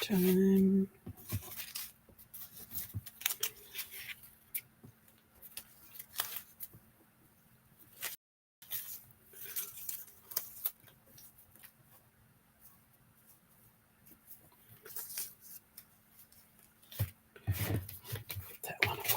time. Put that one away.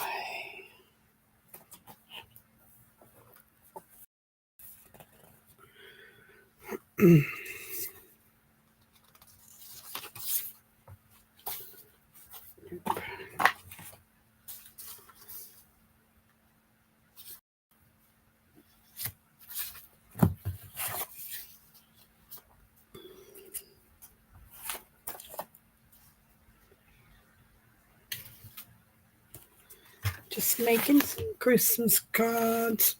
Just making some Christmas cards.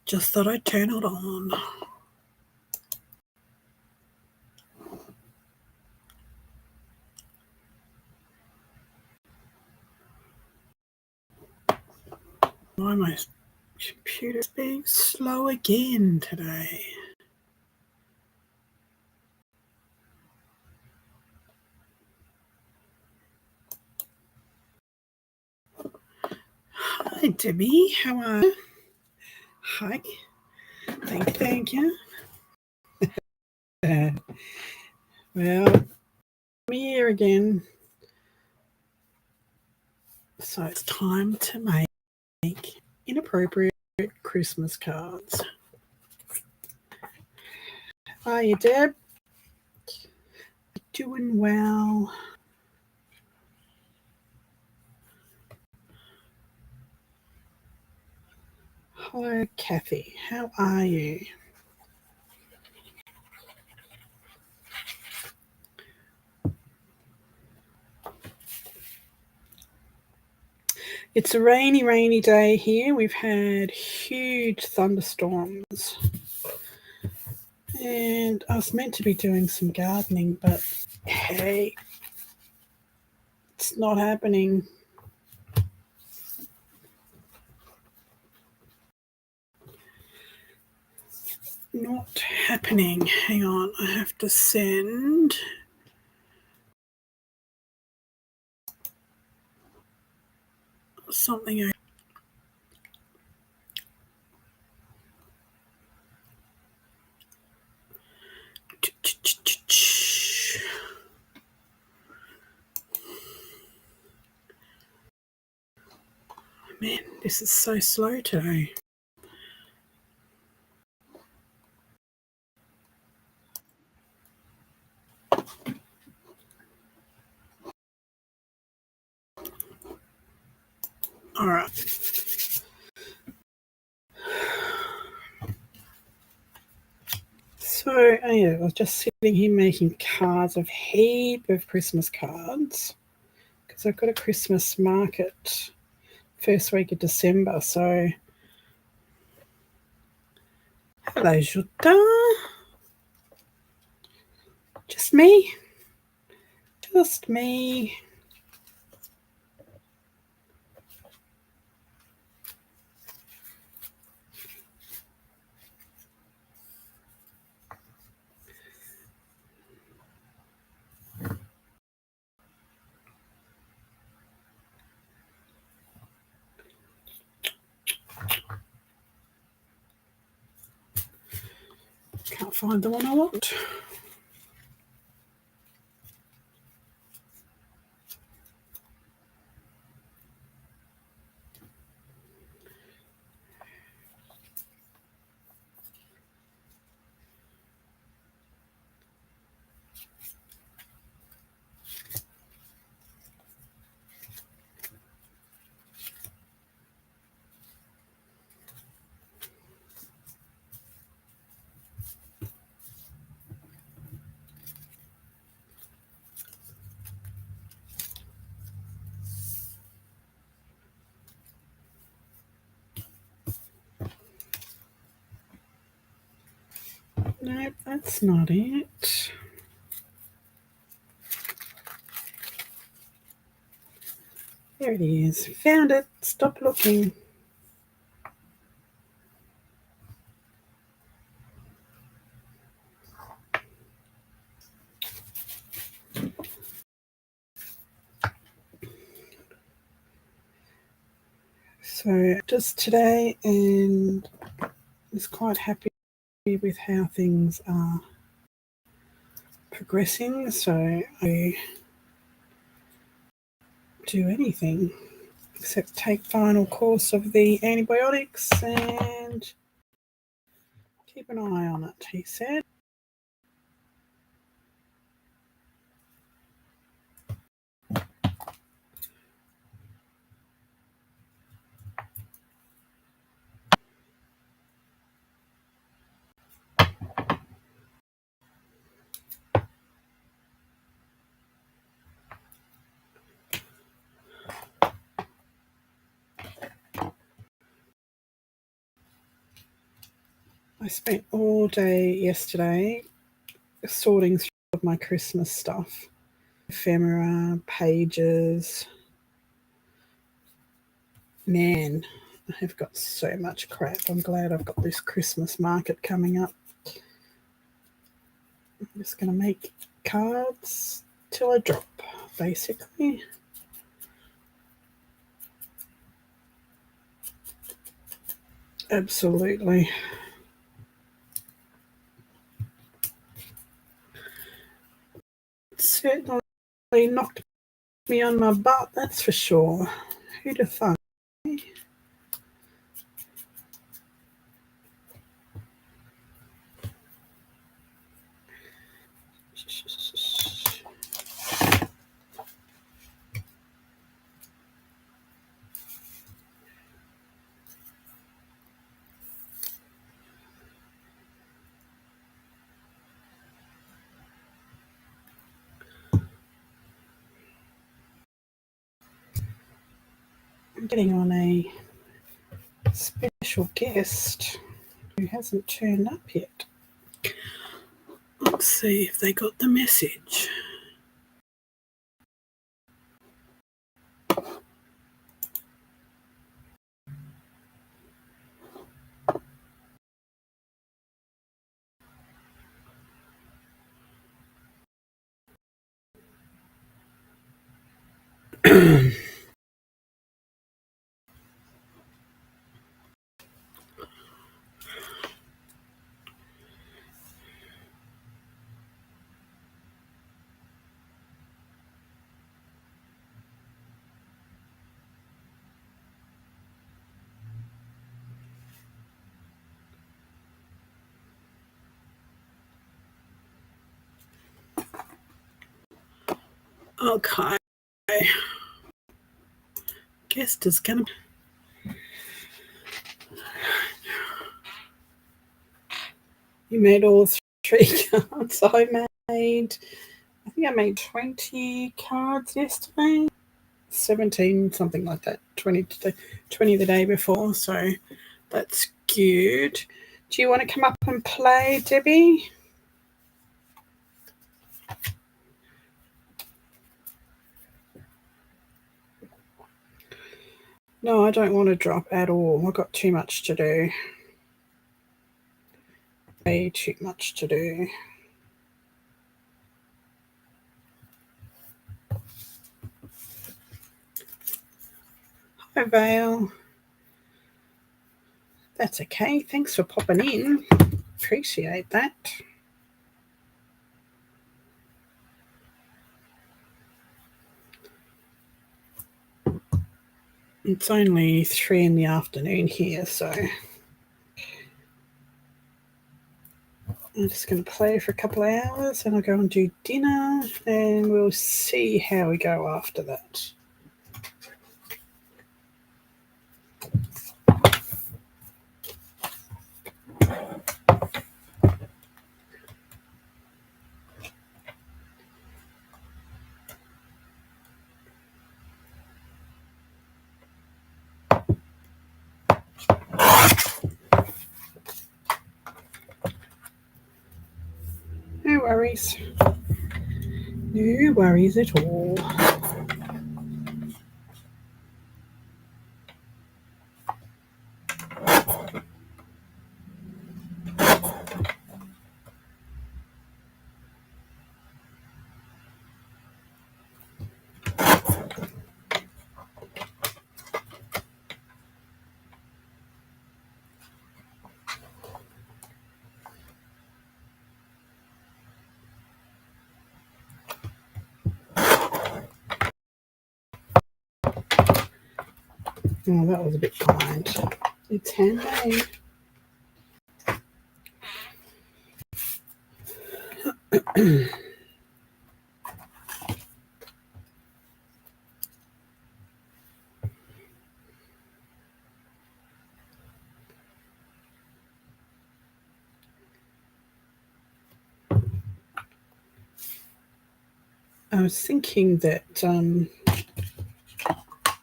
Just thought I'd turn it on. Why my computer's being slow again today? Hi, Debbie. How are you? Hi. Thank you. Well, I'm here again. So it's time to make inappropriate Christmas cards. How are you, Deb? Doing well. Hi, Kathy. How are you? It's a rainy day here. We've had huge thunderstorms. And I was meant to be doing some gardening, but hey, it's not happening. Not happening. Hang on, I have to send something. Man, this is so slow today. All right. So, I was just sitting here making cards, a heap of Christmas cards, because I've got a Christmas market first week of December. So, hello, Jutta. Just me. Just me. Can't find the one I want. Nope, that's not it. There it is. Found it. Stop looking. So just today, and was quite happy with how things are progressing. So I do anything except take final course of the antibiotics and keep an eye on it, he said. I spent all day yesterday sorting through my Christmas stuff. Ephemera, pages. Man, I have got so much crap. I'm glad I've got this Christmas market coming up. I'm just going to make cards till I drop, basically. Absolutely. Certainly knocked me on my butt, that's for sure. Who'd have thought? I'm getting on a special guest who hasn't turned up yet. Let's see if they got the message. Okay. Guest is going to... You made all 3 cards. I think I made 20 cards yesterday. 17, something like that. 20 the day before, so that's good. Do you want to come up and play, Debbie? No, I don't want to drop at all. I've got too much to do. Way too much to do. Hi, Vale. That's okay. Thanks for popping in. Appreciate that. It's only 3 in the afternoon here, so I'm just going to play for a couple of hours and I'll go and do dinner and we'll see how we go after that. No worries. No worries at all. Oh, that was a bit kind. It's handmade. I was thinking that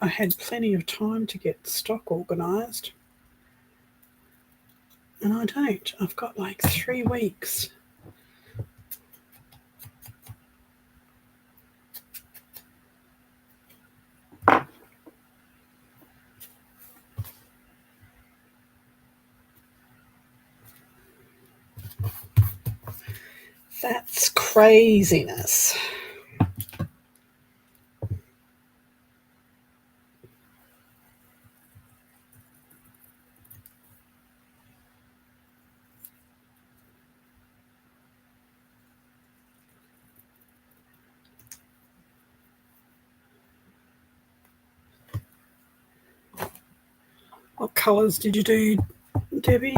I had plenty of time to get stock organised, and I don't. I've got like 3 weeks. That's craziness. What colours did you do, Debbie?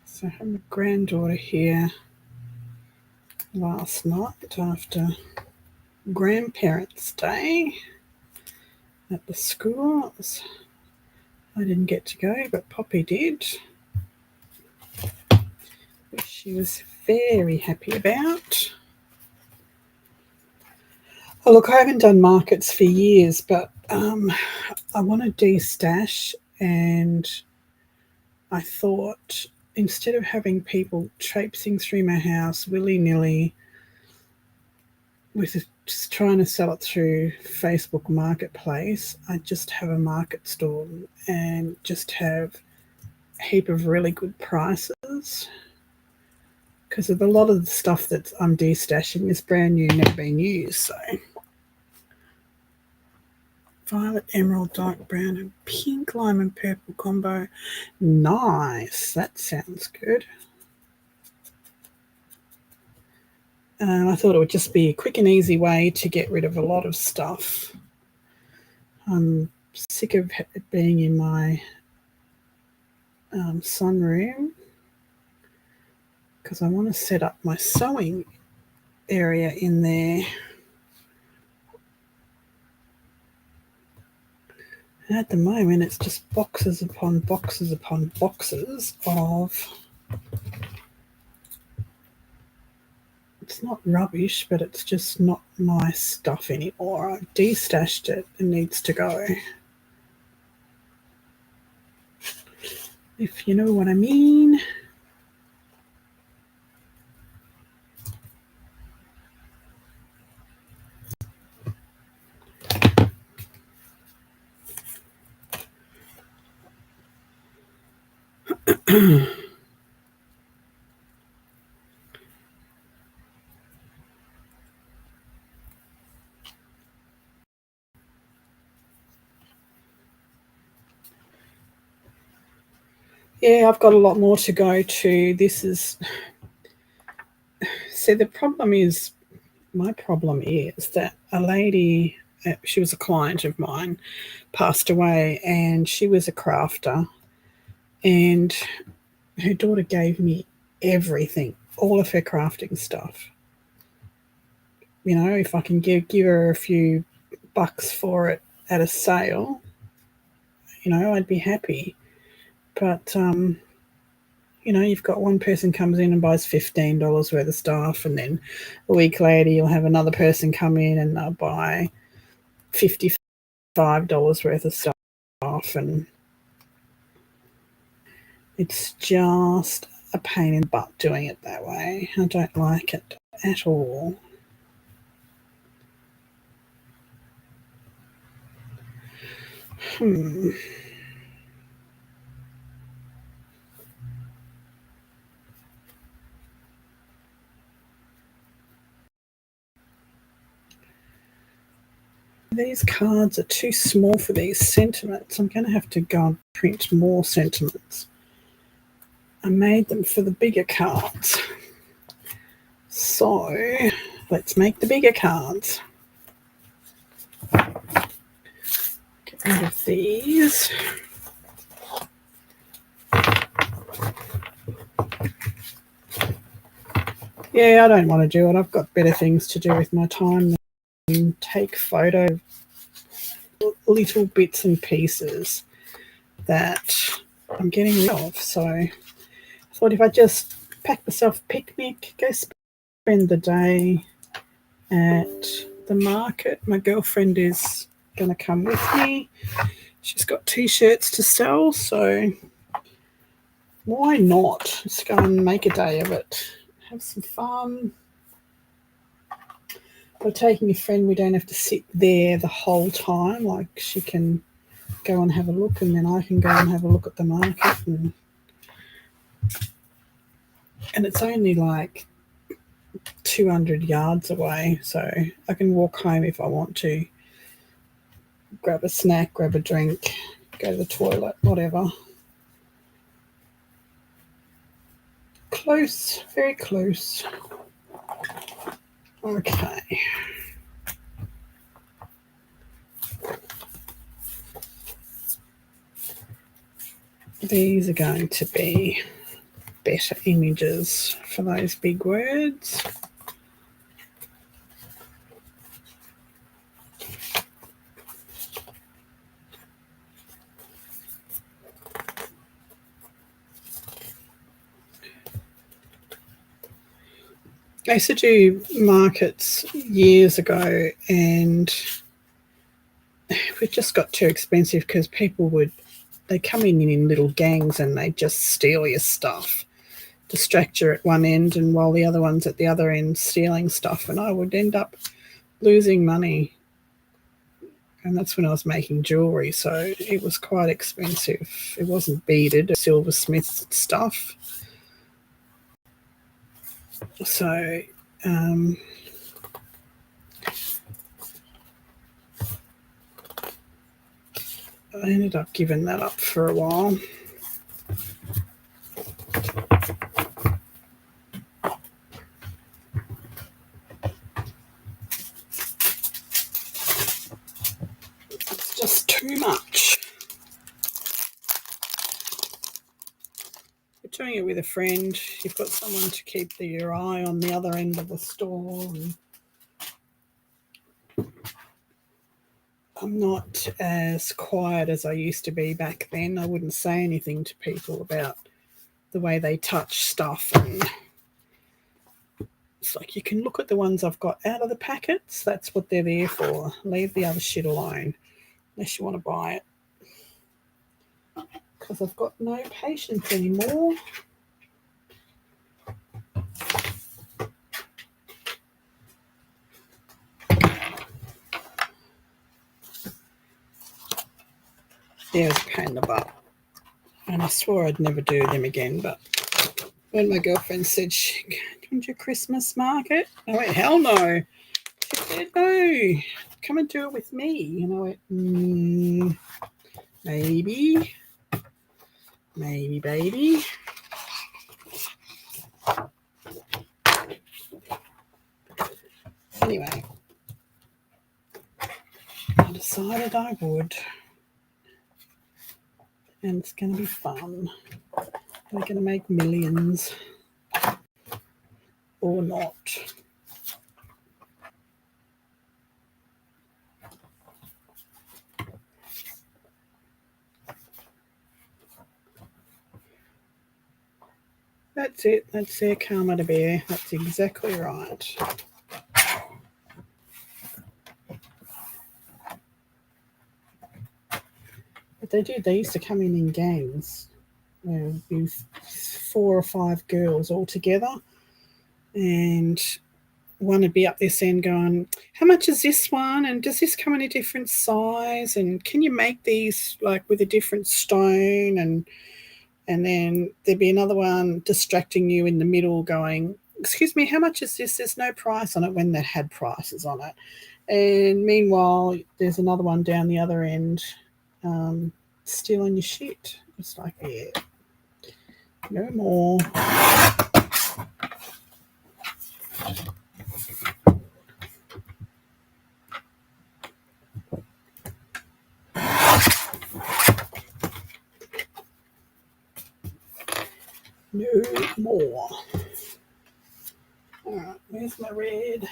So I had my granddaughter here last night after Grandparents' Day at the school. I didn't get to go, but Poppy did, which she was very happy about. Oh, look, I haven't done markets for years, but I want to de-stash, and I thought instead of having people traipsing through my house willy-nilly with just trying to sell it through Facebook Marketplace, I just have a market store and just have a heap of really good prices, because a lot of the stuff that I'm de-stashing is brand new, never been used. So violet, emerald, dark brown, and pink lime and purple combo. Nice. That sounds good. I thought it would just be a quick and easy way to get rid of a lot of stuff. I'm sick of it being in my sunroom, because I want to set up my sewing area in there. And at the moment, it's just boxes upon boxes upon boxes of, it's not rubbish, but it's just not nice stuff anymore. I've de-stashed it. It needs to go. If you know what I mean. Yeah, I've got a lot more to go to. This is, so the problem is, my problem is that a lady, she was a client of mine, passed away, and she was a crafter, and her daughter gave me everything, all of her crafting stuff. You know, if I can give her a few bucks for it at a sale, you know, I'd be happy. But you know, you've got one person comes in and buys $15 worth of stuff, and then a week later you'll have another person come in and they'll buy $55 worth of stuff, and it's just a pain in the butt doing it that way. I don't like it at all. These cards are too small for these sentiments. I'm going to have to go and print more sentiments. I made them for the bigger cards. So let's make the bigger cards. Get rid of these. Yeah, I don't want to do it. I've got better things to do with my time than take photo little bits and pieces that I'm getting rid of. So I thought if I just pack myself a picnic, go spend the day at the market. My girlfriend is going to come with me. She's got t-shirts to sell, so why not? Just go and make a day of it. Have some fun. By taking a friend, we don't have to sit there the whole time. Like, she can go and have a look, and then I can go and have a look at the market. And it's only like 200 yards away, so I can walk home if I want to. Grab a snack, grab a drink, go to the toilet, whatever. Close, very close. Okay. These are going to be better images for those big words. I used to do markets years ago, and it just got too expensive because people they come in little gangs and they just steal your stuff, distract you at one end, and while the other one's at the other end stealing stuff, and I would end up losing money. And that's when I was making jewellery, so it was quite expensive. It wasn't beaded, silversmith stuff. So I ended up giving that up for a while. It's just too much. You're doing it with a friend, you've got someone to keep your eye on the other end of the store. And I'm not as quiet as I used to be back then. I wouldn't say anything to people about the way they touch stuff, and it's like, you can look at the ones I've got out of the packets. That's what they're there for. Leave the other shit alone unless you want to buy it, because I've got no patience anymore. There's a pain in the butt, and I swore I'd never do them again, but when my girlfriend said she come to a Christmas market, I went, hell no. She said, no, come and do it with me. And I went, maybe, baby. Anyway, I decided I would, and it's going to be fun. We're going to make millions, or not. That's it. That's their karma to bear. That's exactly right. But they used to come in gangs. With 4 or 5 girls all together, and one would be up this end going, how much is this one, and does this come in a different size, and can you make these like with a different stone, and then there'd be another one distracting you in the middle going, excuse me, how much is this? There's no price on it, when they had prices on it. And meanwhile there's another one down the other end, stealing your shit. It's like, yeah, no more. No more. All right, where's my red?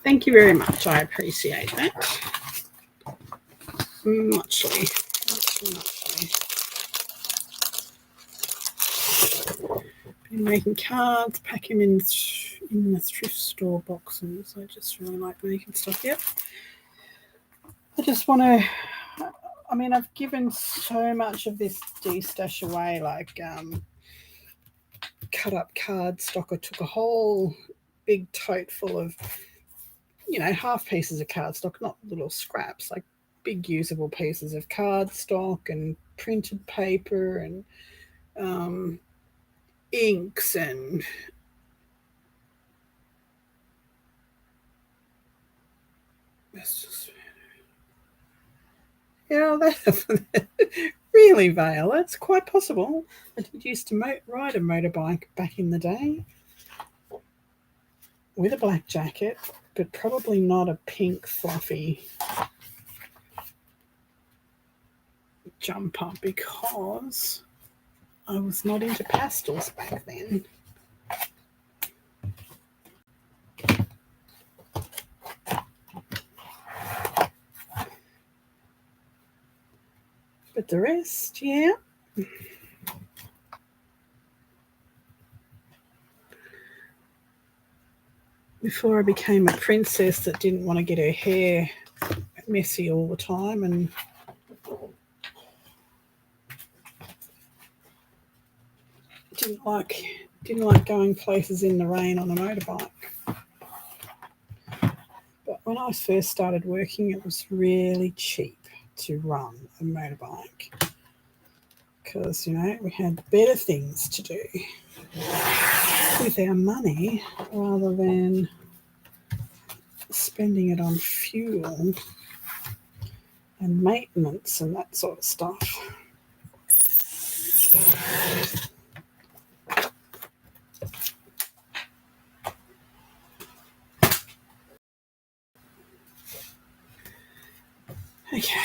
Thank you very much. I appreciate that. Muchly. Been making cards, pack them in the thrift store boxes. I just really like making stuff. Yep. I just want to. I mean, I've given so much of this de-stash away, like cut up cardstock. I took a whole big tote full of, half pieces of cardstock, not little scraps, like big usable pieces of cardstock and printed paper and inks and that really, Vale, it's quite possible. I did used to ride a motorbike back in the day with a black jacket, but probably not a pink fluffy jumper, because I was not into pastels back then. But the rest, yeah. Before I became a princess that didn't want to get her hair messy all the time, and didn't like going places in the rain on a motorbike. But when I first started working, it was really cheap to run a motorbike, because we had better things to do with our money rather than spending it on fuel and maintenance and that sort of stuff. Okay.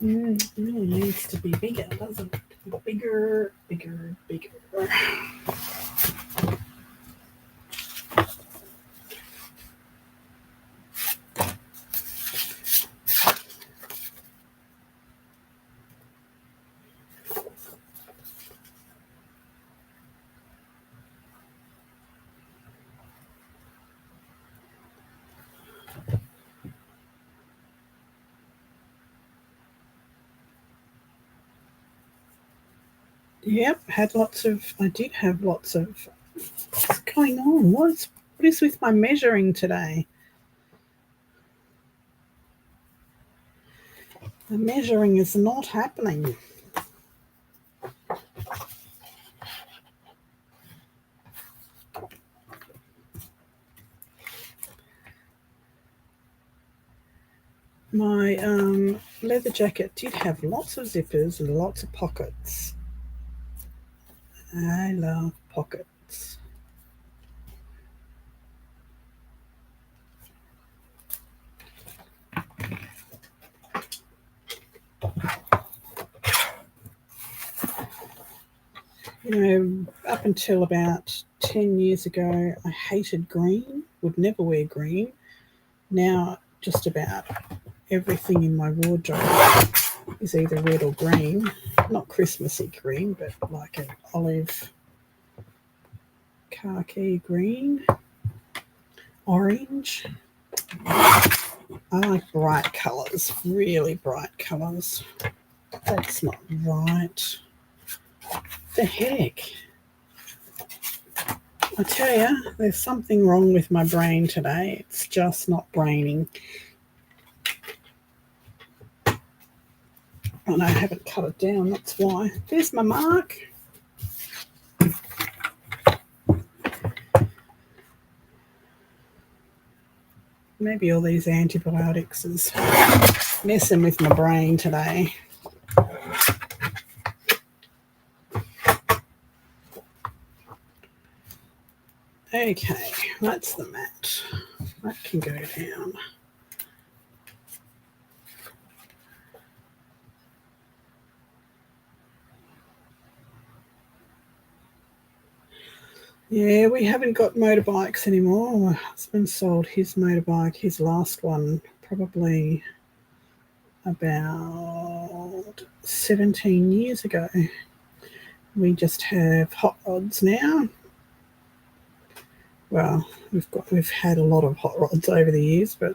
It really needs to be bigger, doesn't it? Bigger, bigger, bigger. Yep, I did have lots of. What's going on? What is with my measuring today? The measuring is not happening. My leather jacket did have lots of zippers and lots of pockets. I love pockets. Up until about 10 years ago, I hated green, would never wear green. Now, just about everything in my wardrobe is either red or green. Not Christmassy green, but like an olive, khaki green, orange. I like bright colours, really bright colours. That's not right. The heck? I tell you, there's something wrong with my brain today. It's just not braining. Oh no, I haven't cut it down, that's why. There's my mark. Maybe all these antibiotics is messing with my brain today. Okay, that's the mat. That can go down. Yeah, we haven't got motorbikes anymore. My husband sold his motorbike, his last one, probably about 17 years ago. We just have hot rods now. Well, we've had a lot of hot rods over the years, but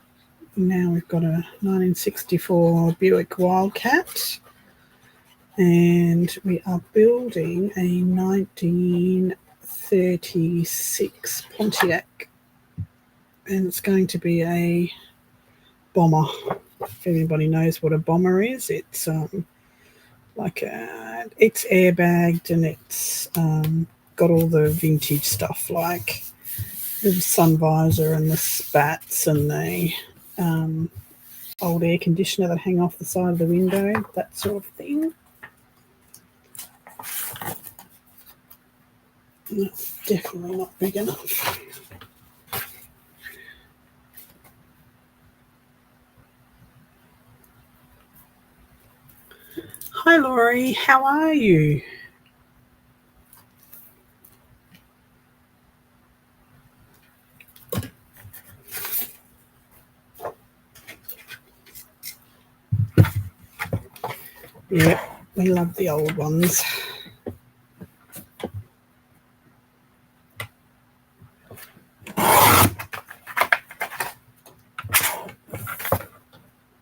now we've got a 1964 Buick Wildcat, and we are building a 1936 Pontiac, and it's going to be a bomber. If anybody knows what a bomber is, it's it's airbagged, and it's got all the vintage stuff like the sun visor and the spats and the old air conditioner that hang off the side of the window, that sort of thing. That's definitely not big enough. Hi Laurie, how are you? Yeah, we love the old ones.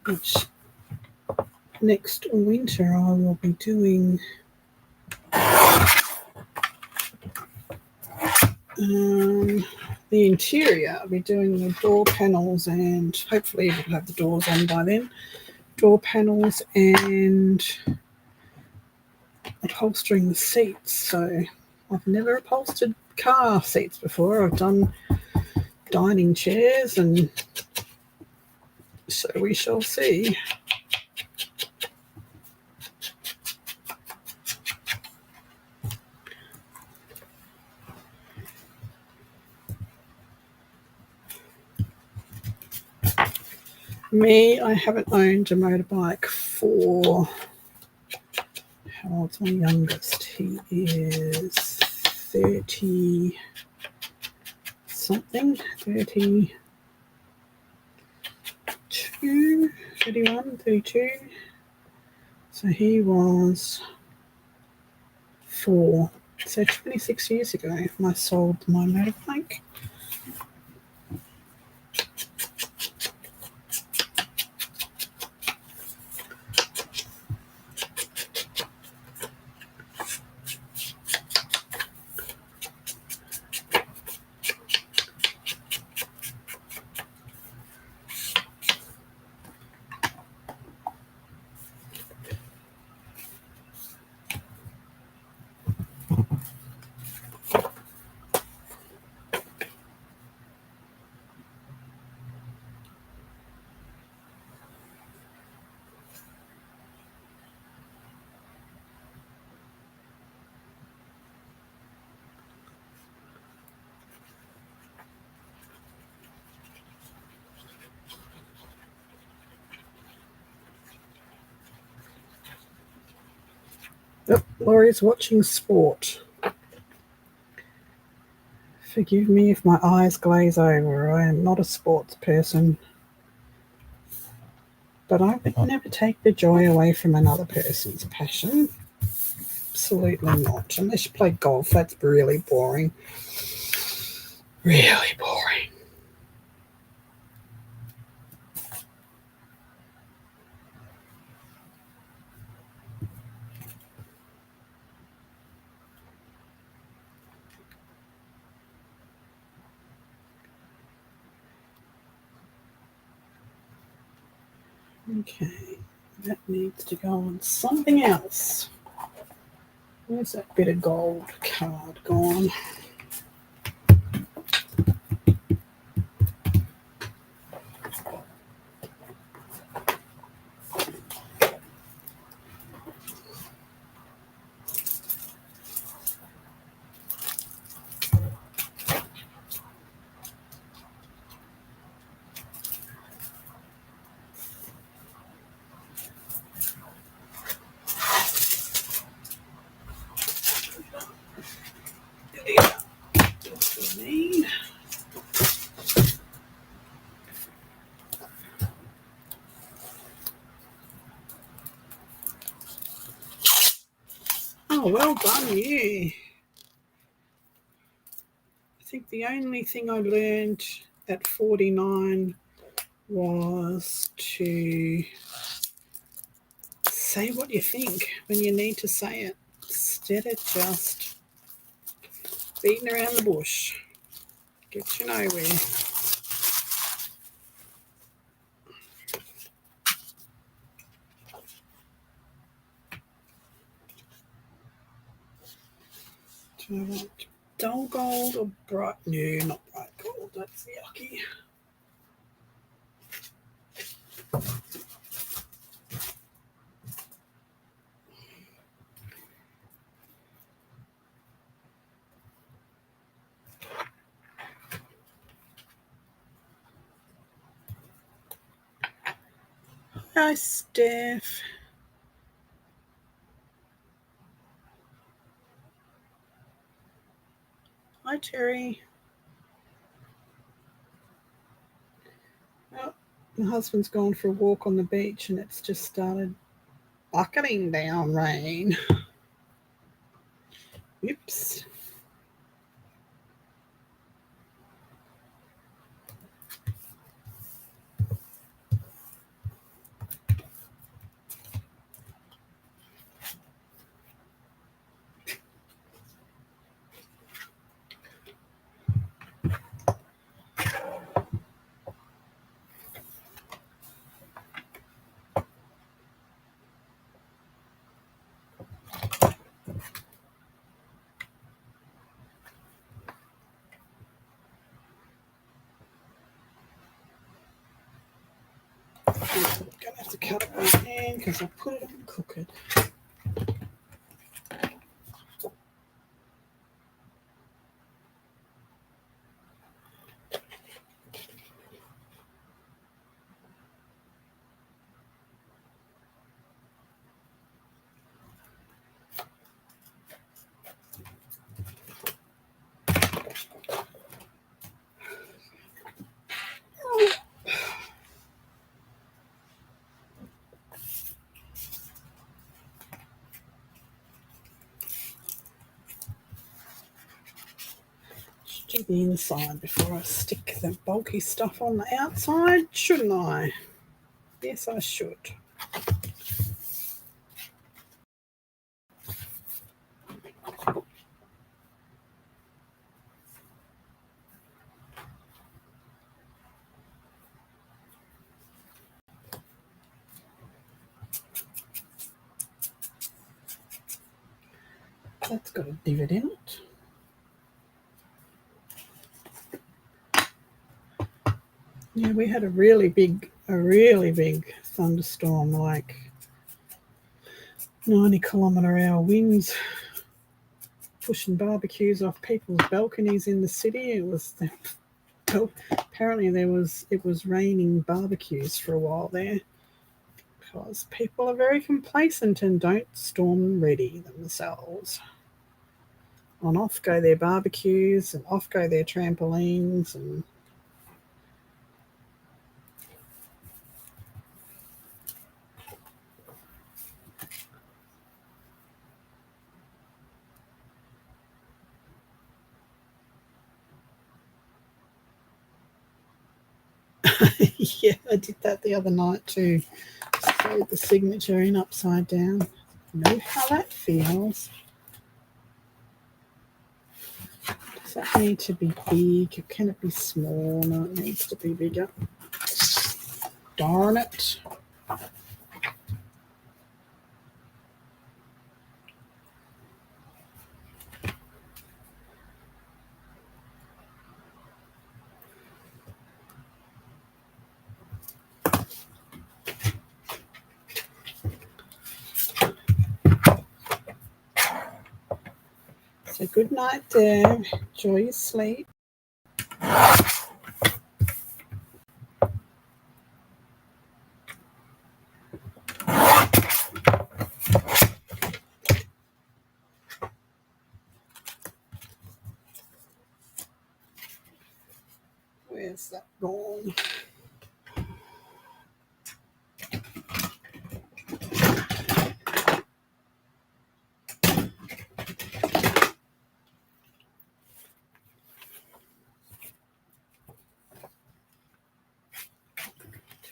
Which next winter I will be doing the interior. I'll be doing the door panels, and hopefully we'll have the doors on by then. Door panels and upholstering the seats. So I've never upholstered car seats before. I've done dining chairs, and so we shall see. Me, I haven't owned a motorbike for, how old's my youngest? He is 30 something, 32, 31, 32. So he was 4. So 26 years ago, I sold my motorbike. Yep, Laurie's watching sport. Forgive me if my eyes glaze over. I am not a sports person. But I would never take the joy away from another person's passion. Absolutely not. Unless you play golf, that's really boring. Really boring. Okay, that needs to go on something else. Where's that bit of gold card gone? Oh, well done, you. I think the only thing I learned at 49 was to say what you think when you need to say it, instead of just beating around the bush. Get you nowhere. Do I want dull gold or bright? No, not bright gold. That's yucky. Hi, Steph. Hi, Terry. Oh, my husband's gone for a walk on the beach and it's just started bucketing down rain. Oops. I'm going to have to cut it by hand because I put it on crooked. Do the inside before I stick the bulky stuff on the outside, shouldn't I? Yes, I should. That's got a divot in it. Yeah, we had a really big thunderstorm, like 90-kilometre-hour winds, pushing barbecues off people's balconies in the city. It was apparently it was raining barbecues for a while there because people are very complacent and don't storm ready themselves. On off go their barbecues and off go their trampolines and yeah, I did that the other night too. Sewed the signature in upside down. Know how that feels. Does that need to be big? Can it be small? No, it needs to be bigger. Darn it. So good night there. Enjoy your sleep. Where's that gone?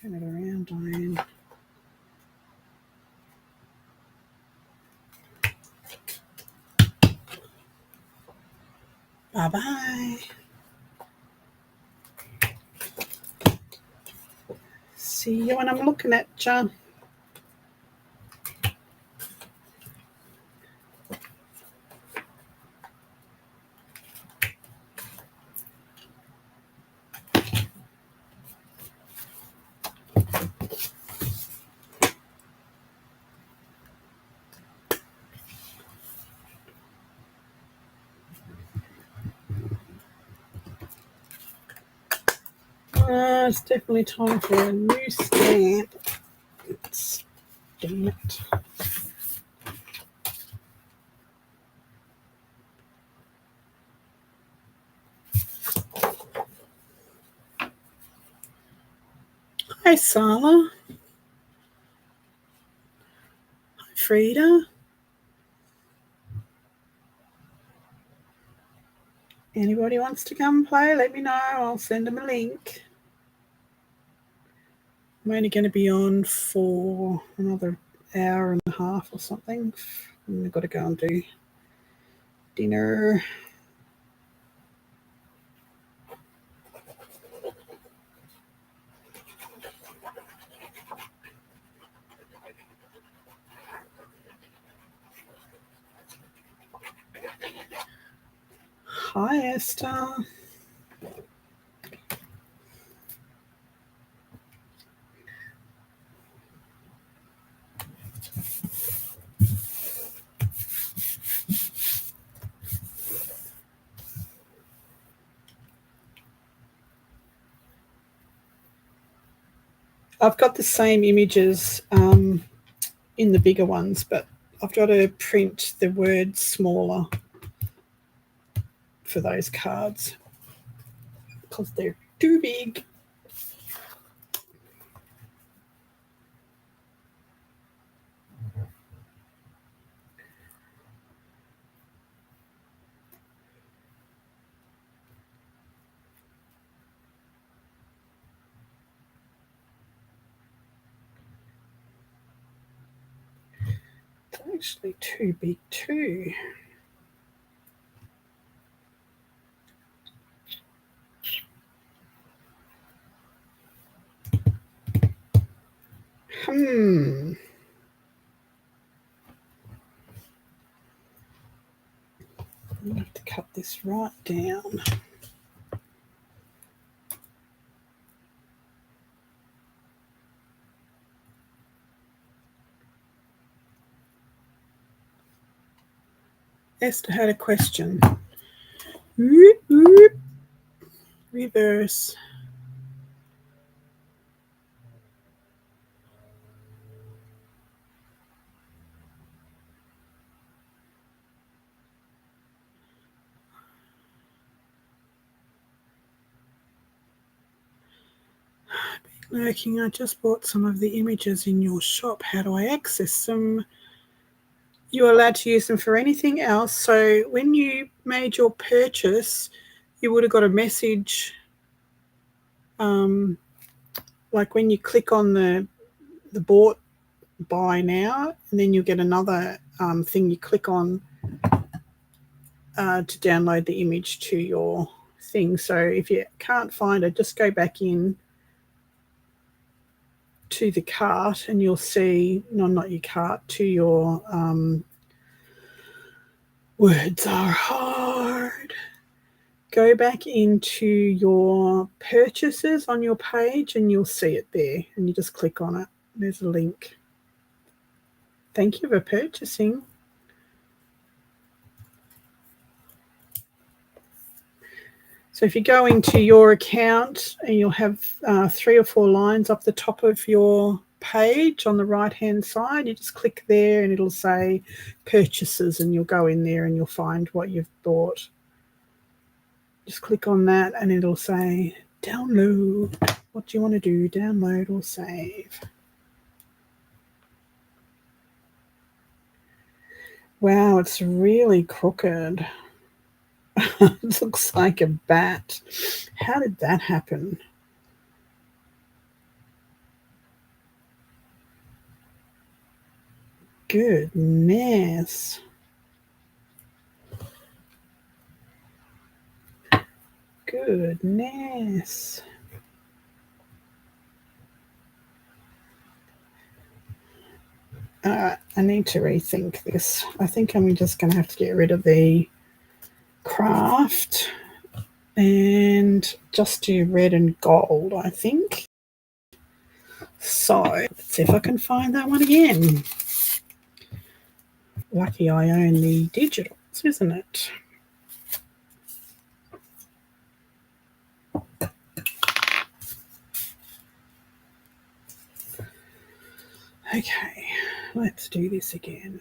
Turn it around, Diane. Bye-bye. See you when I'm looking at you. It's definitely time for a new stamp. Damn it. Hi, Sala. Hi, Frida. Anybody wants to come play, let me know. I'll send them a link. I'm only going to be on for another hour and a half or something. And I've got to go and do dinner. Hi, Esther. I've got the same images in the bigger ones, but I've got to print the words smaller for those cards because they're too big. It's actually too big too. I have to cut this right down. Esther had a question. Whoop, whoop. Reverse. lurking. I just bought some of the images in your shop. How do I access them? You're allowed to use them for anything else. So when you made your purchase, you would have got a message, like when you click on the bought buy now, and then you'll get another thing you click on to download the image to your thing. So if you can't find it, just go back in to the cart and you'll see, no, not your cart, to your words are hard. Go back into your purchases on your page and you'll see it there, and you just click on it. There's a link. Thank you for purchasing. So if you go into your account, and you'll have 3 or 4 lines up the top of your page on the right hand side, you just click there and it'll say purchases, and you'll go in there and you'll find what you've bought. Just click on that and it'll say download. What do you want to do? Download or save? Wow, it's really crooked. It looks like a bat. How did that happen? Goodness. Goodness. I need to rethink this. I think I'm just going to have to get rid of the craft and just do red and gold, I think. So let's see if I can find that one again. Lucky I own the digitals, isn't it? Okay, let's do this again.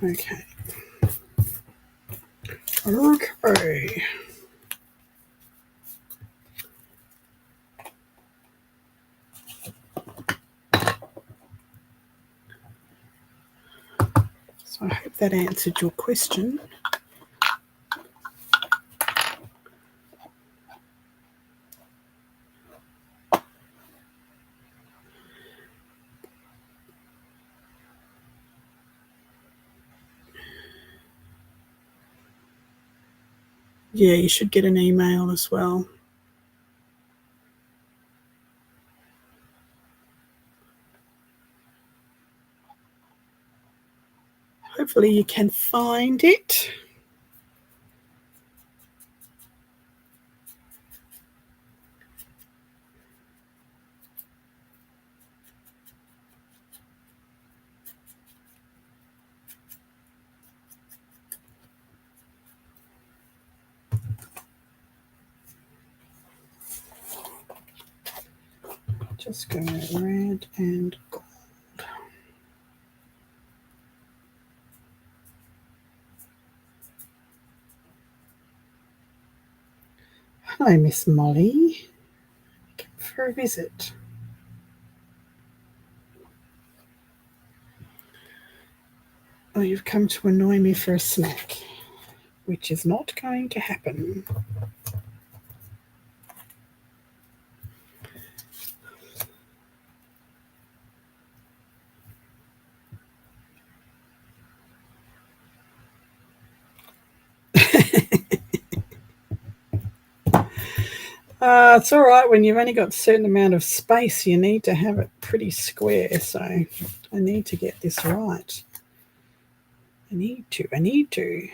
Okay. Okay. So I hope that answered your question. Yeah, you should get an email as well. Hopefully you can find it. Just go red and gold. Hello, Miss Molly. Come for a visit. Oh, you've come to annoy me for a snack, which is not going to happen. It's all right when you've only got a certain amount of space. You need to have it pretty square. So I need to get this right. I need to.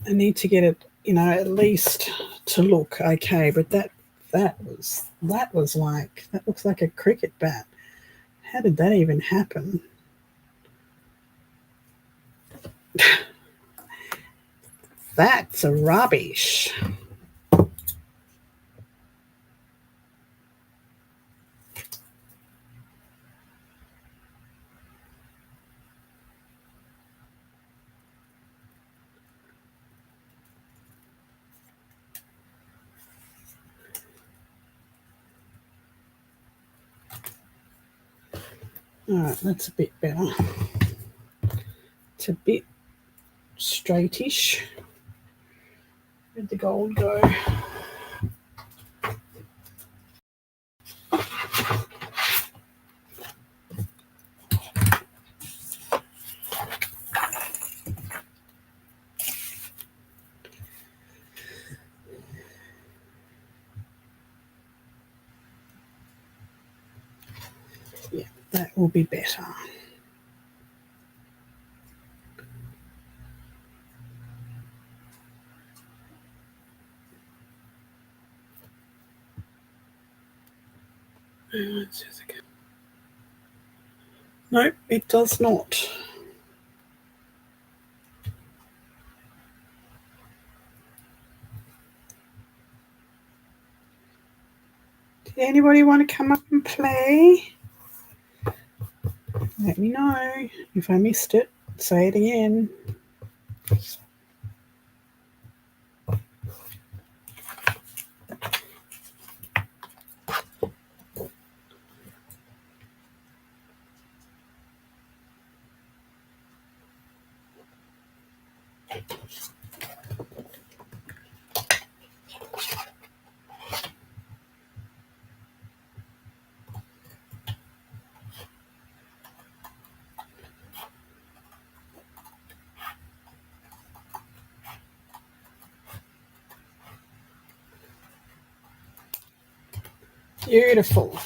I need to get it, at least to look okay. But that was like, that looks like a cricket bat. How did that even happen? That's a rubbish. All right, that's a bit better. It's a bit straightish. Where'd the gold go? Yeah, that will be better. Nope, it does not. Did anybody want to come up and play? Let me know. If I missed it, say it again. Beautiful.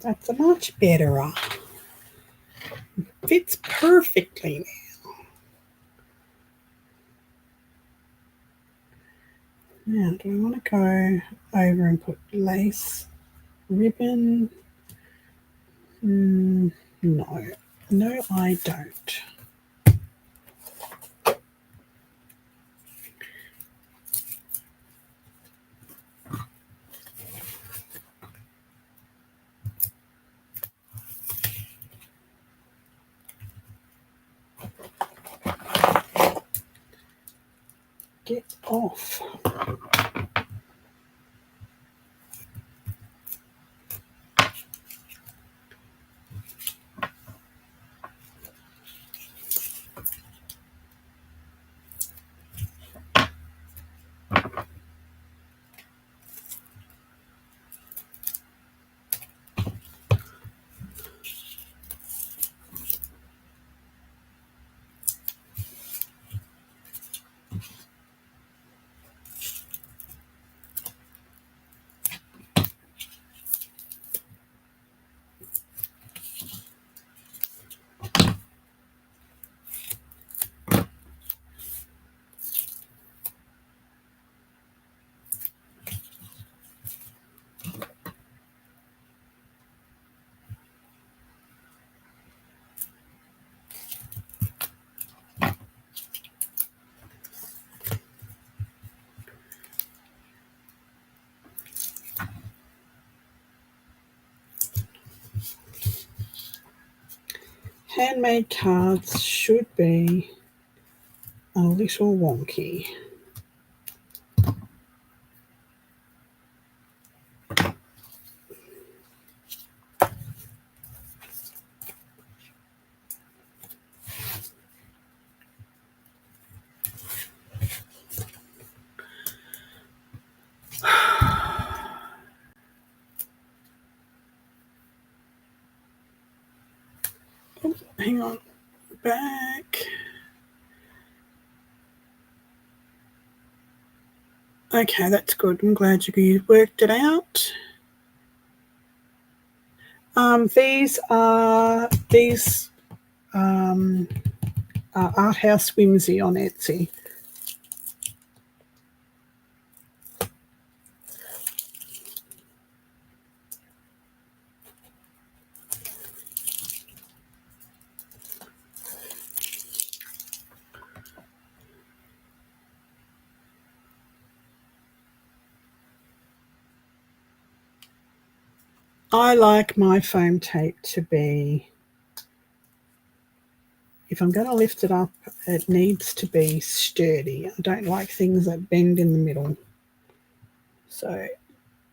That's a much better. Fits perfectly now. Now, do I want to go over and put lace ribbon? No. No, I don't. Get off. Handmade cards should be a little wonky. Oh, hang on. Back. Okay, that's good. I'm glad you worked it out. These are Art House Whimsy on Etsy. I like my foam tape to be, if I'm going to lift it up, it needs to be sturdy. I don't like things that bend in the middle. So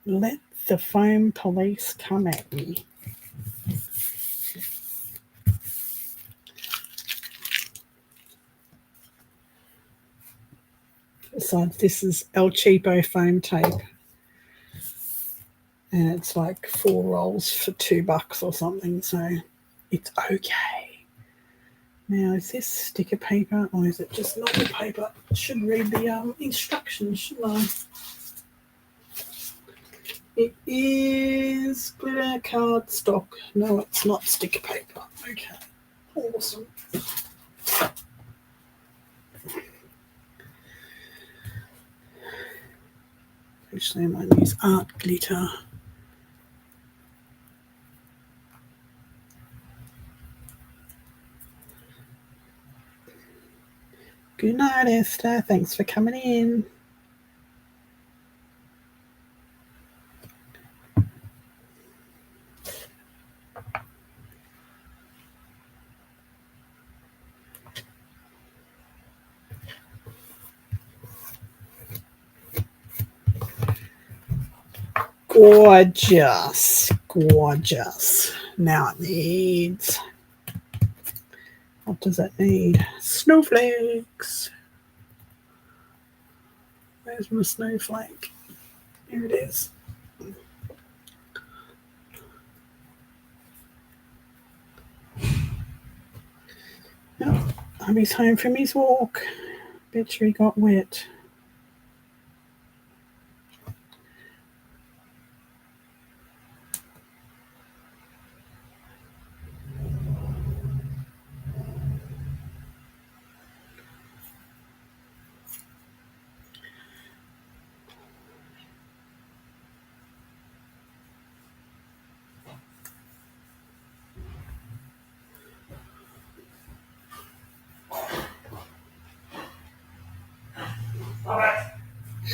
let the foam police come at me. Besides, this is El Cheapo foam tape. And it's like 4 rolls for $2 or something, so it's okay. Now, is this sticker paper or is it just normal paper? I should read the instructions, shouldn't I? It is glitter cardstock. No, it's not sticker paper. Okay, awesome. Actually, I might use art glitter. Good night, Esther. Thanks for coming in. Gorgeous, gorgeous. Now it needs, what does it need? Snowflakes. Where's my snowflake? Here it is. Oh, hubby's home from his walk. Bet sure he got wet.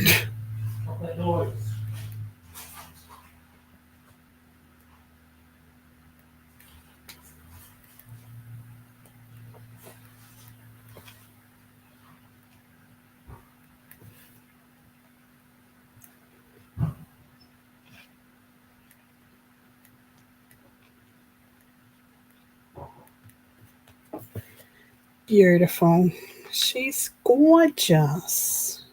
Stop that noise. Beautiful. She's gorgeous.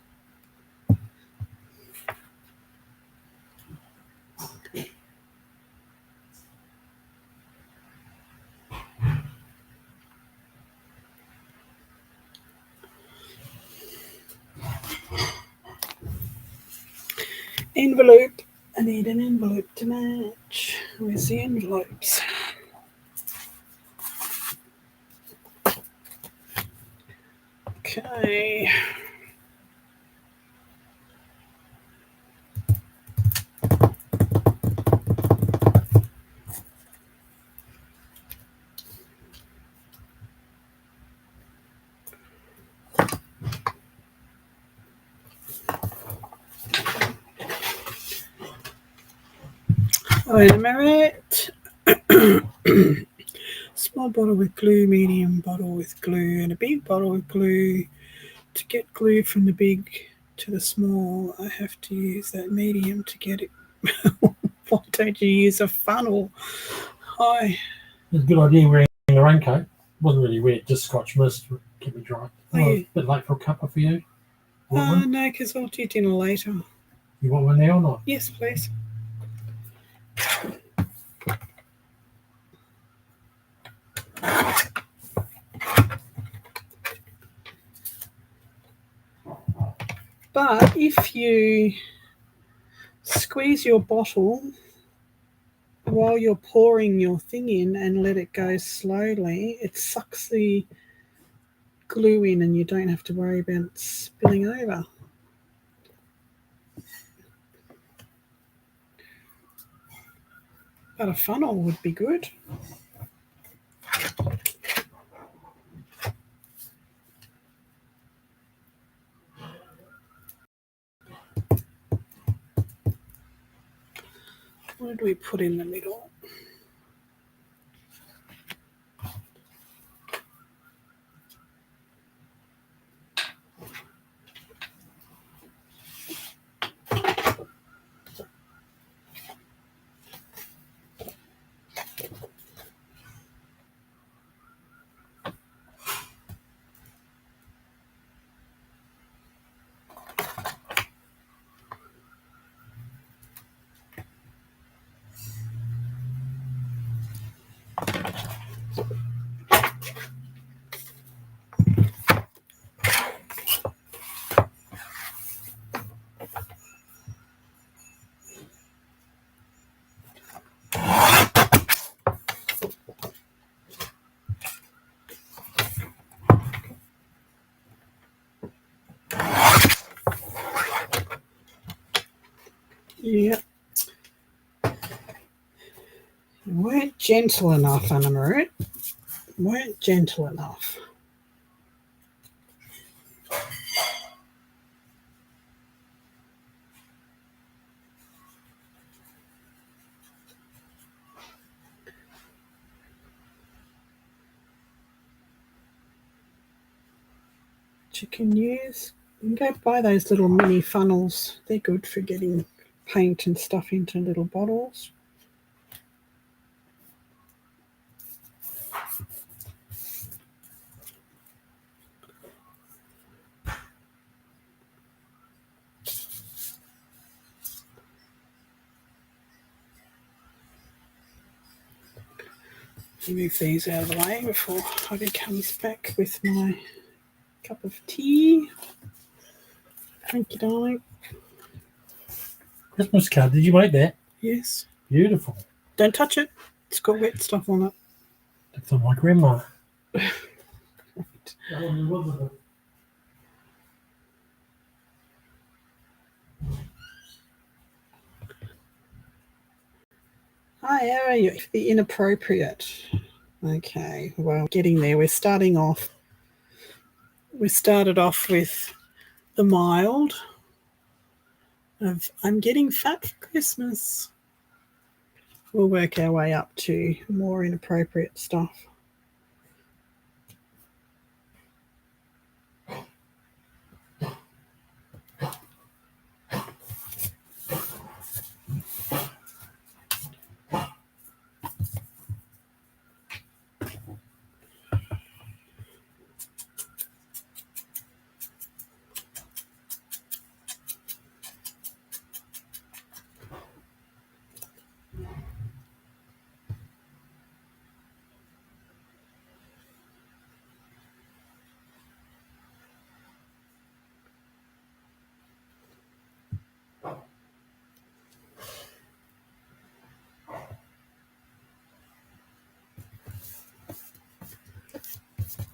Envelope. I need an envelope to match. Where's the envelopes? Okay. Wait a minute. Small bottle with glue, medium bottle with glue, and a big bottle with glue. To get glue from the big to the small, I have to use that medium to get it. Why don't you use a funnel? Hi. It's a good idea wearing a raincoat. It wasn't really wet, just scotch mist to keep me dry. Oh, yeah. A bit late for a cuppa for you. No, because I'll do dinner later. You want one now or not? Yes, please. But if you squeeze your bottle while you're pouring your thing in and let it go slowly, it sucks the glue in and you don't have to worry about it spilling over. But a funnel would be good. What do we put in the middle? Yeah. You weren't gentle enough, Anna Marie. Weren't gentle enough. You can use, you can go buy those little mini funnels. They're good for getting paint and stuff into little bottles. Move these out of the way before Huggy comes back with my cup of tea. Thank you, darling. Christmas card. Did you make that? Yes. Beautiful. Don't touch it. It's got wet stuff on it. That's on my grandma. Hi, how are you? The inappropriate. Okay, well, getting there. We started off with the mild of I'm getting fat for Christmas. We'll work our way up to more inappropriate stuff.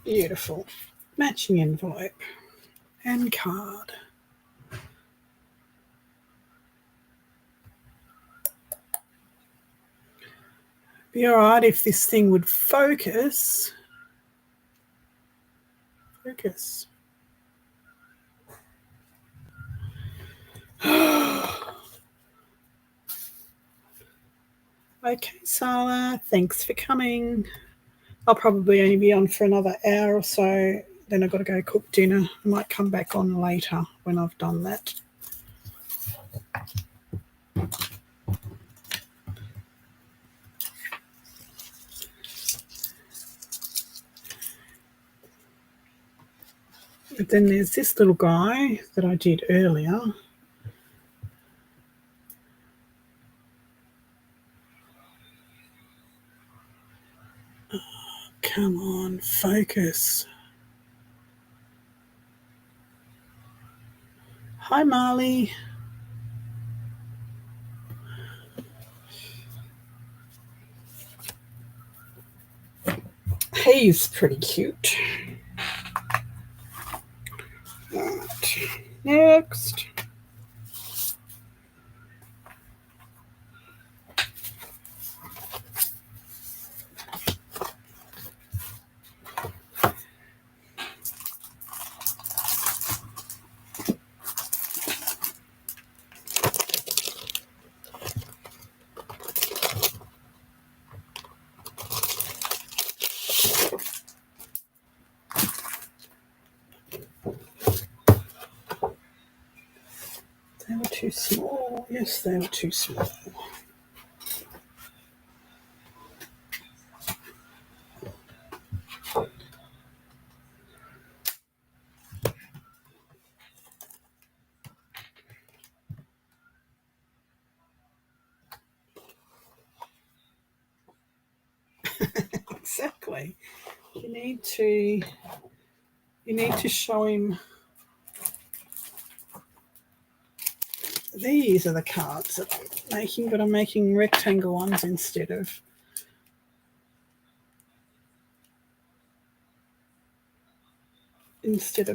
Beautiful. Matching envelope and card. Be all right if this thing would focus. Focus. Okay, Sala, thanks for coming. I'll probably only be on for another hour or so. Then I've got to go cook dinner. I might come back on later when I've done that. But then there's this little guy that I did earlier. Oh, come on, focus. Hi, Marley. He's pretty cute. Right. Next. They were too small. Yes, they were too small. Exactly. You need to show him. These are the cards that I'm making, but I'm making rectangle ones instead of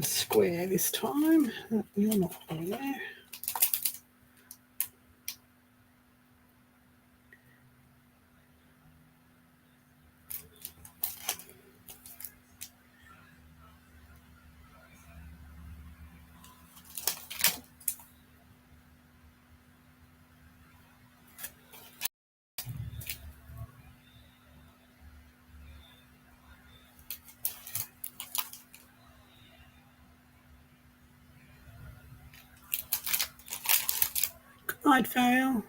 square this time. You're not going there. Good night, Vale.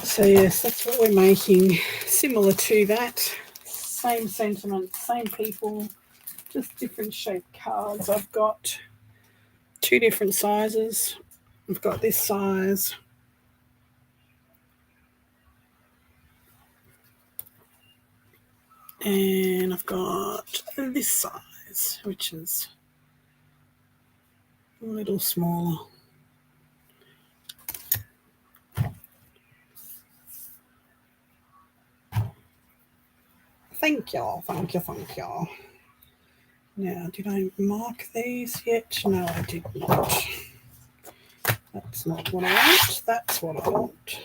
So yes, that's what we're making. Similar to that. Same sentiment, same people, just different shaped cards. I've got 2 different sizes. I've got this size. And I've got this size, which is a little smaller. Thank y'all, thank you, thank y'all. Now, did I mark these yet? No, I did not. That's not what I want. That's what I want.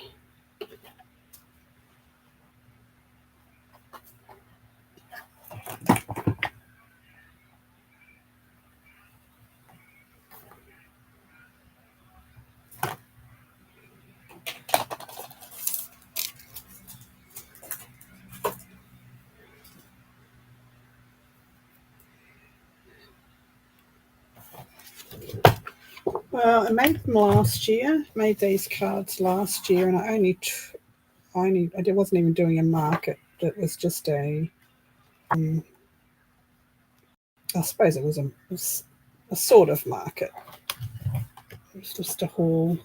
Well, I made them last year. Made these cards last year, and I wasn't even doing a market. It was just I suppose it was a sort of market. It was just a haul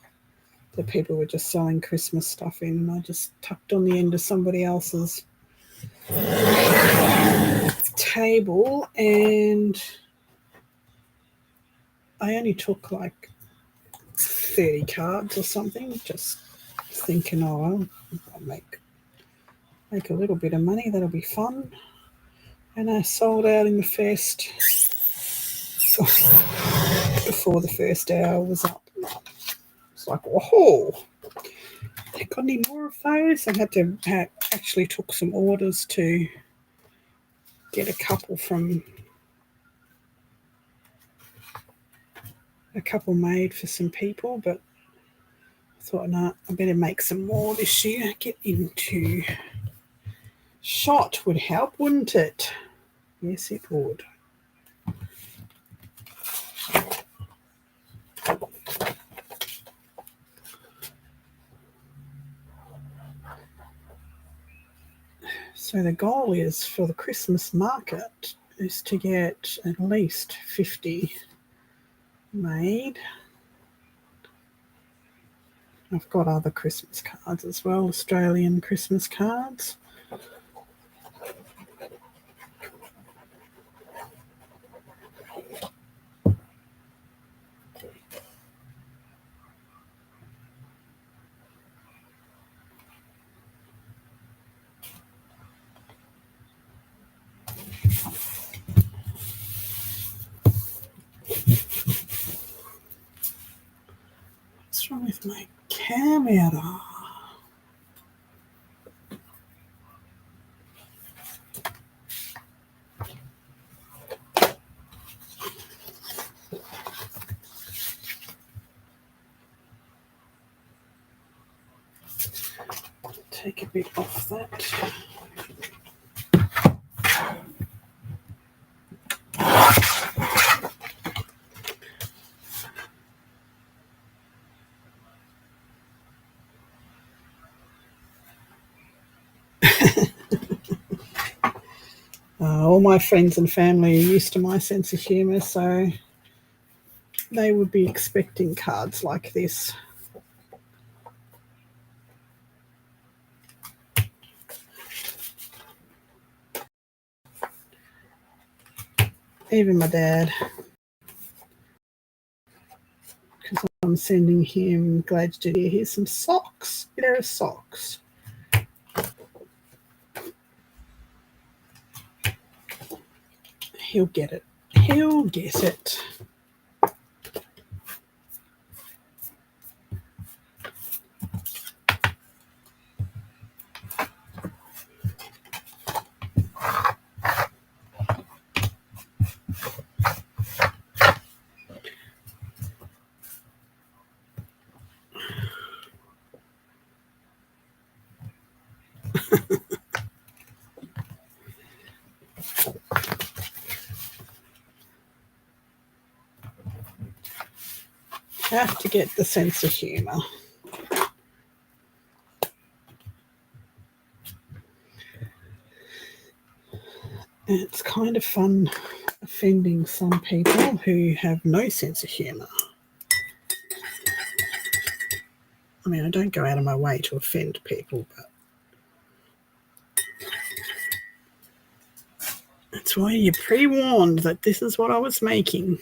that people were just selling Christmas stuff in, and I just tucked on the end of somebody else's table, and I only took like 30 cards or something, just thinking, oh, I'll make a little bit of money, that'll be fun. And I sold out in the first, before the first hour was up. It's like, whoa, they got any more of those? I had to actually took some orders to get a couple made for some people, but I thought, no, I better make some more this year. Get into shot would help, wouldn't it? Yes, it would. So the goal is for the Christmas market is to get at least 50 made. I've got other Christmas cards as well, Australian Christmas cards. What's wrong with my camera? Take a bit off that. All my friends and family are used to my sense of humour, so they would be expecting cards like this. Even my dad, because I'm sending him, glad to hear, here's some socks. A pair of socks. He'll get it. He'll get it. Have to get the sense of humour. It's kind of fun offending some people who have no sense of humour. I mean, I don't go out of my way to offend people, but that's why you're pre-warned that this is what I was making.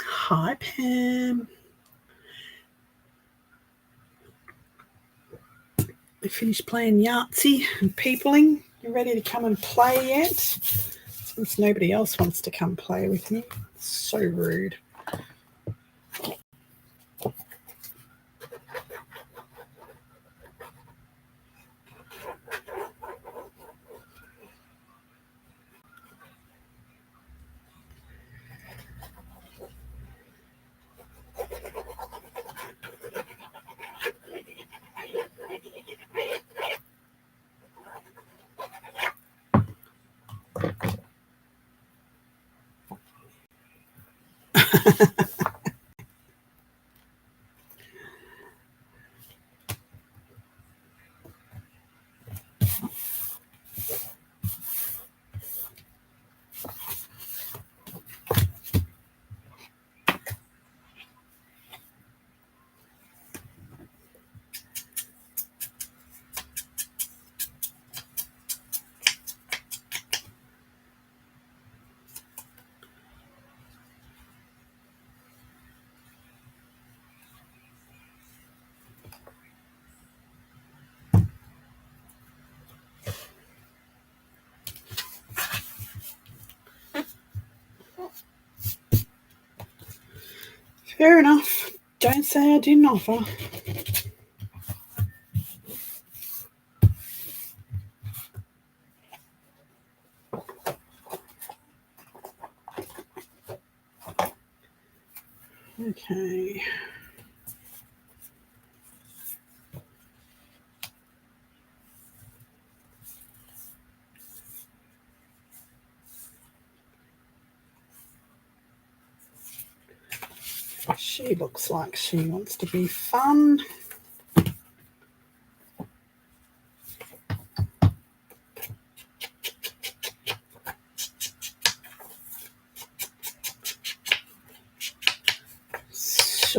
Hi, Pam. We finished playing Yahtzee and peopling. You ready to come and play yet? Since nobody else wants to come play with me. So rude. Fair enough. Don't say I didn't offer. Okay. She looks like she wants to be fun.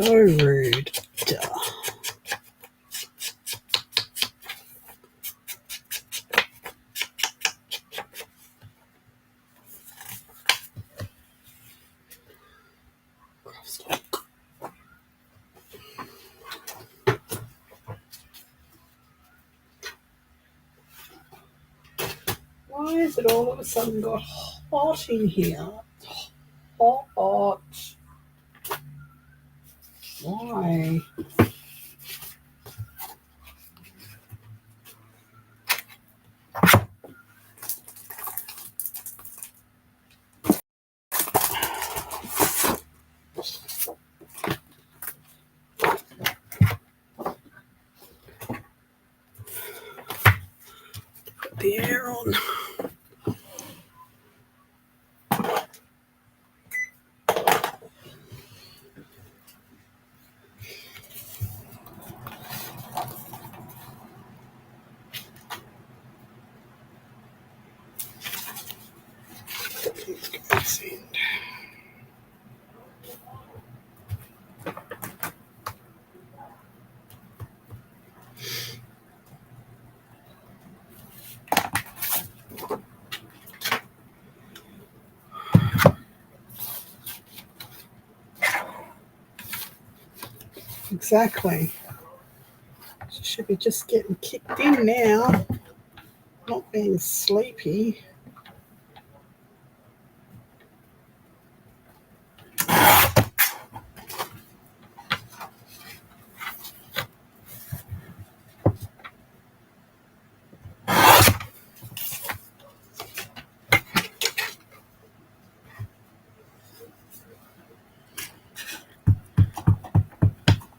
So rude. Duh. Why is it all of a sudden got hot in here? Hot. Why? Put the air on. Exactly. She should be just getting kicked in now, not being sleepy.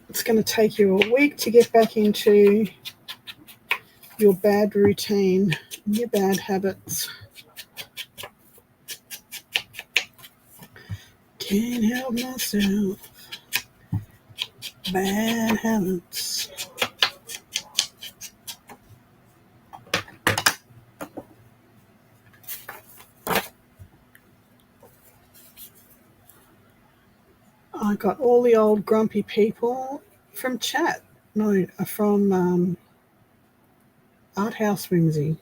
It's going to take you a week to get back into your bad routine, your bad habits. Can't help myself. Bad habits. I got all the old grumpy people from chat. No, from Art House Whimsy.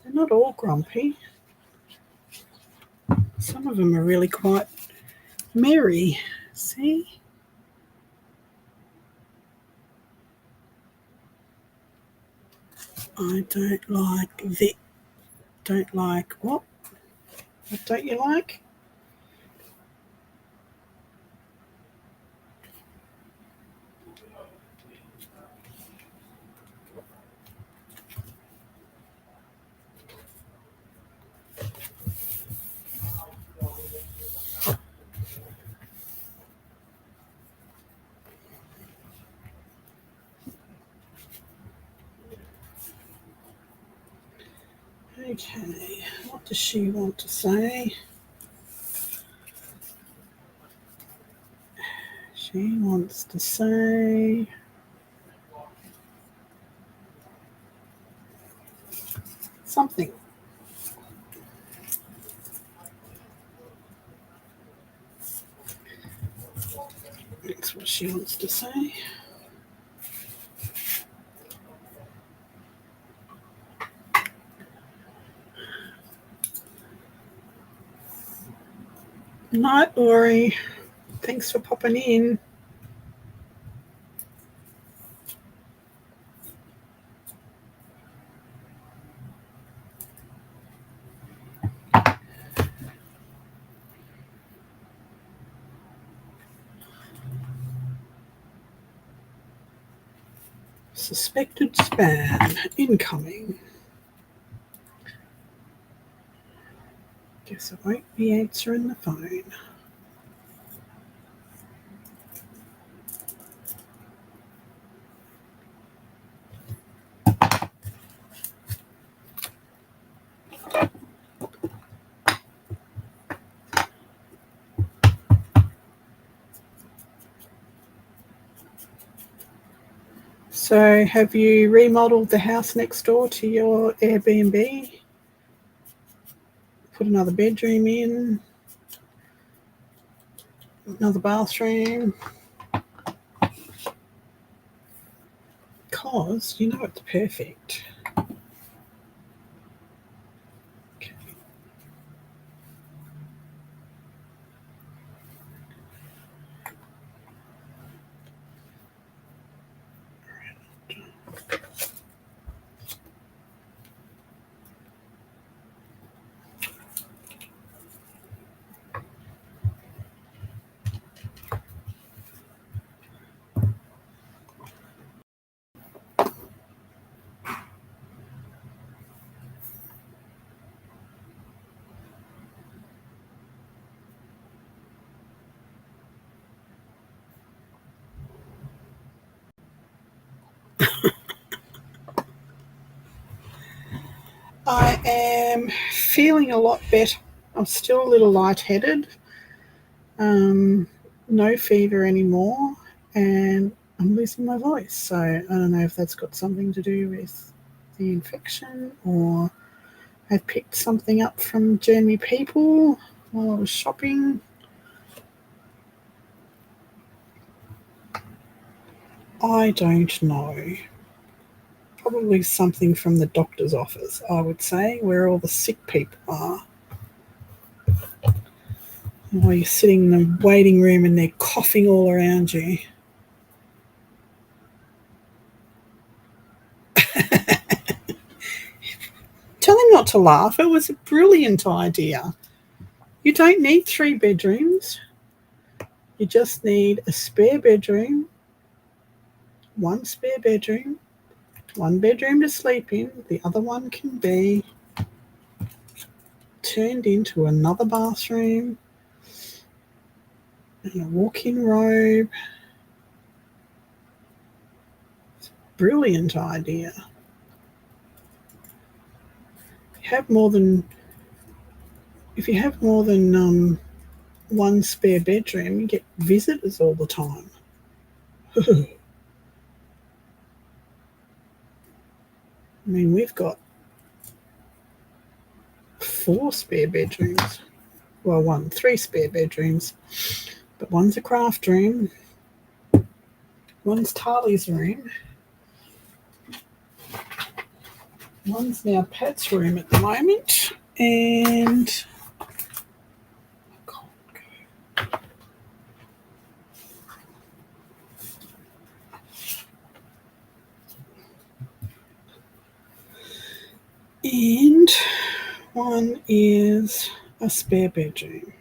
They're not all grumpy. Some of them are really quite merry. See? I don't like the... Don't like what? What don't you like? Okay, what does she want to say? She wants to say something. That's what she wants to say. Night, Laurie. Thanks for popping in. Suspected spam incoming. Guess I won't be answering the phone. So have you remodeled the house next door to your Airbnb? Put another bedroom in, another bathroom? Because you know it's perfect. Okay. I am feeling a lot better. I'm still a little lightheaded. No fever anymore, and I'm losing my voice. So I don't know if that's got something to do with the infection, or I picked something up from Germany People while I was shopping. I don't know. Probably something from the doctor's office, I would say, where all the sick people are. While you're sitting in the waiting room and they're coughing all around you. Tell him not to laugh. It was a brilliant idea. You don't need 3 bedrooms. You just need a spare bedroom, 1 spare bedroom, 1 bedroom to sleep in. The other one can be turned into another bathroom and a walk-in robe. Brilliant idea. If you have more than 1 spare bedroom, you get visitors all the time. I mean, we've got 4 spare bedrooms. Well, 3 spare bedrooms, but one's a craft room, one's Tali's room, one's now Pat's room at the moment, and one is a spare bedroom.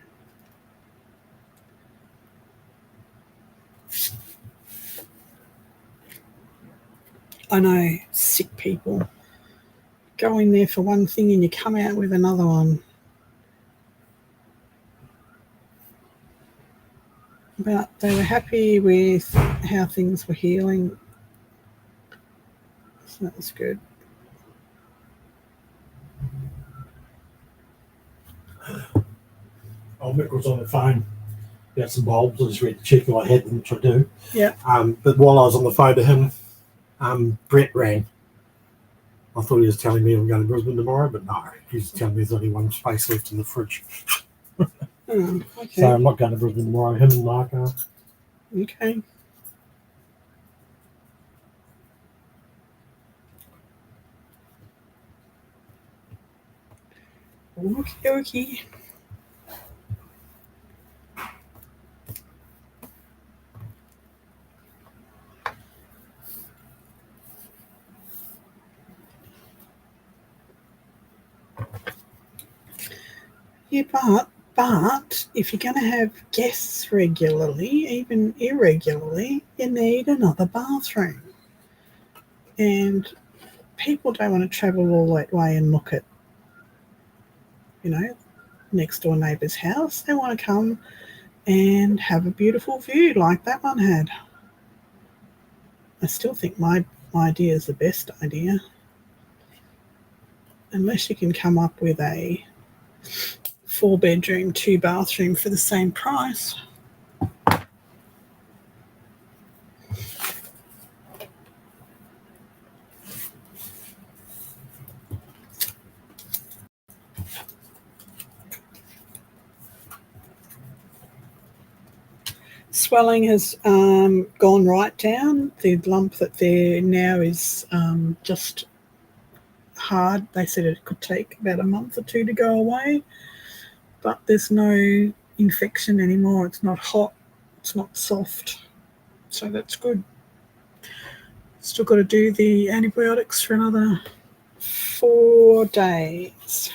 I know, sick people. Go in there for one thing and you come out with another one. But they were happy with how things were healing. So that was good. Oh, Mick was on the phone. He had some bulbs. I just went to check if I had them, which I do. Yeah. But while I was on the phone to him, Brett rang. I thought he was telling me I'm going to Brisbane tomorrow, but no, he's telling me there's only 1 space left in the fridge. Oh, okay. So I'm not going to Brisbane tomorrow. Him and Mark are. Okay. Okie dokie. Yeah, but if you're going to have guests regularly, even irregularly, you need another bathroom. And people don't want to travel all that way and look at, next door neighbour's house. They want to come and have a beautiful view like that one had. I still think my idea is the best idea. Unless you can come up with a 4-bedroom, 2-bathroom for the same price. Swelling has gone right down. The lump that there now is just hard. They said it could take about a month or two to go away, but there's no infection anymore. It's not hot, it's not soft, so that's good. Still got to do the antibiotics for another 4 days.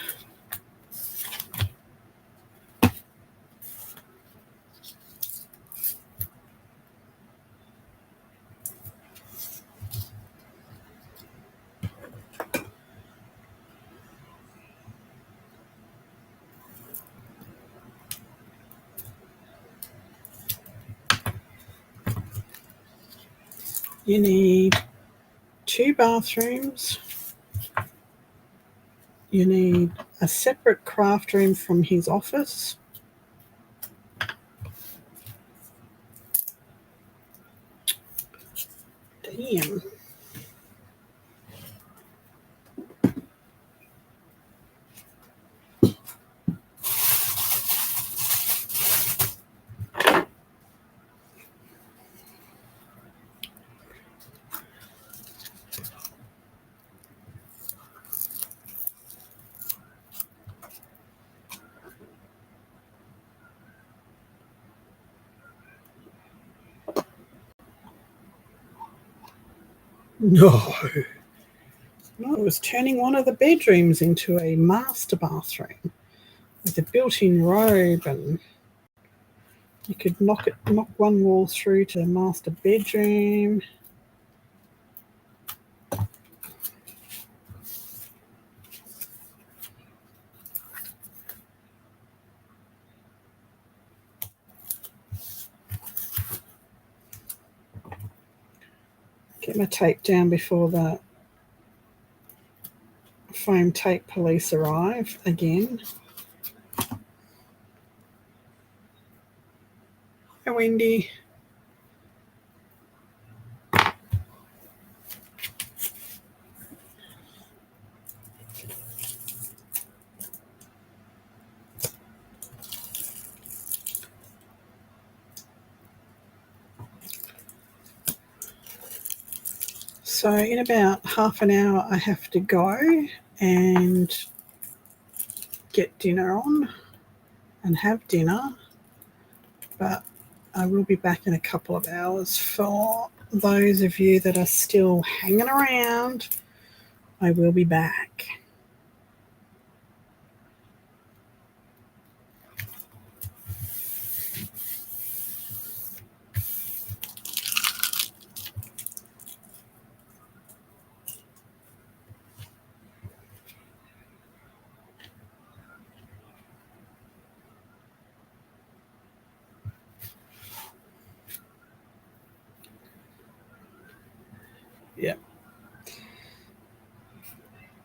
You need 2 bathrooms. You need a separate craft room from his office. Damn. No. No, it was turning one of the bedrooms into a master bathroom with a built-in robe, and you could knock one wall through to the master bedroom. Get my tape down before the foam tape police arrive again. Hi, Wendy. So in about half an hour, I have to go and get dinner on and have dinner, but I will be back in a couple of hours. For those of you that are still hanging around, I will be back. Yeah.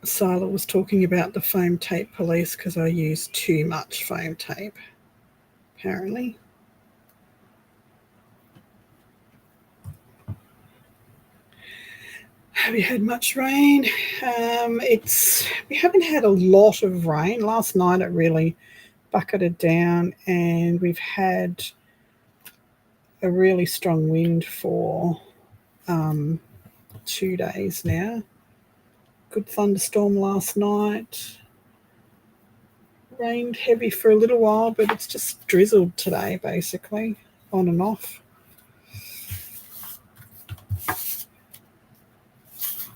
Sila was talking about the foam tape police because I use too much foam tape, apparently. Have you had much rain? We haven't had a lot of rain. Last night it really bucketed down, and we've had a really strong wind for 2 days now. Good thunderstorm last night. Rained heavy for a little while, but it's just drizzled today, basically, on and off.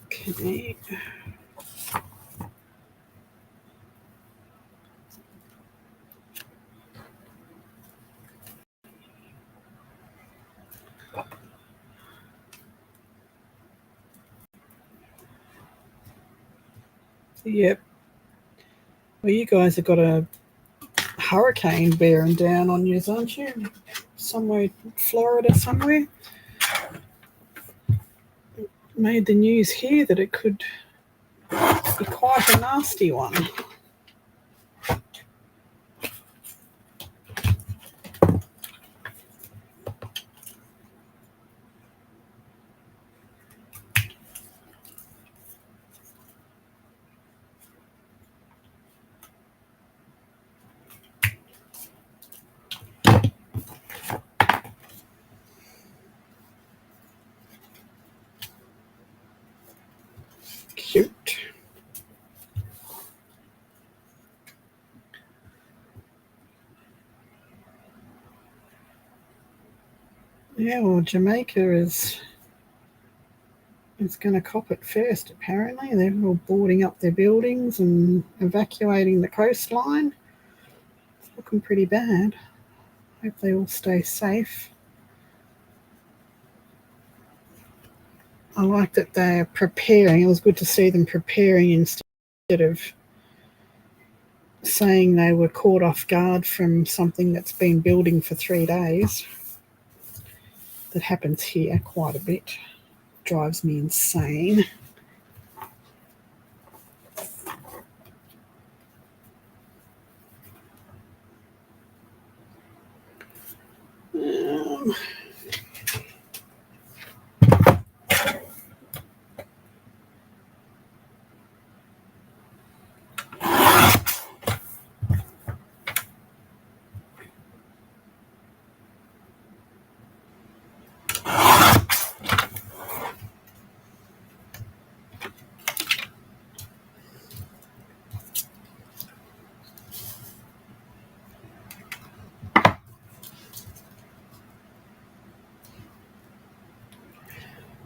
Okay. Yep. Well, you guys have got a hurricane bearing down on you, aren't you? Somewhere, Florida, somewhere. Made the news here that it could be quite a nasty one. Yeah, well, Jamaica is going to cop it first, apparently. They're all boarding up their buildings and evacuating the coastline. It's looking pretty bad. Hope they all stay safe. I like that they're preparing. It was good to see them preparing instead of saying they were caught off guard from something that's been building for 3 days. That happens here quite a bit. Drives me insane.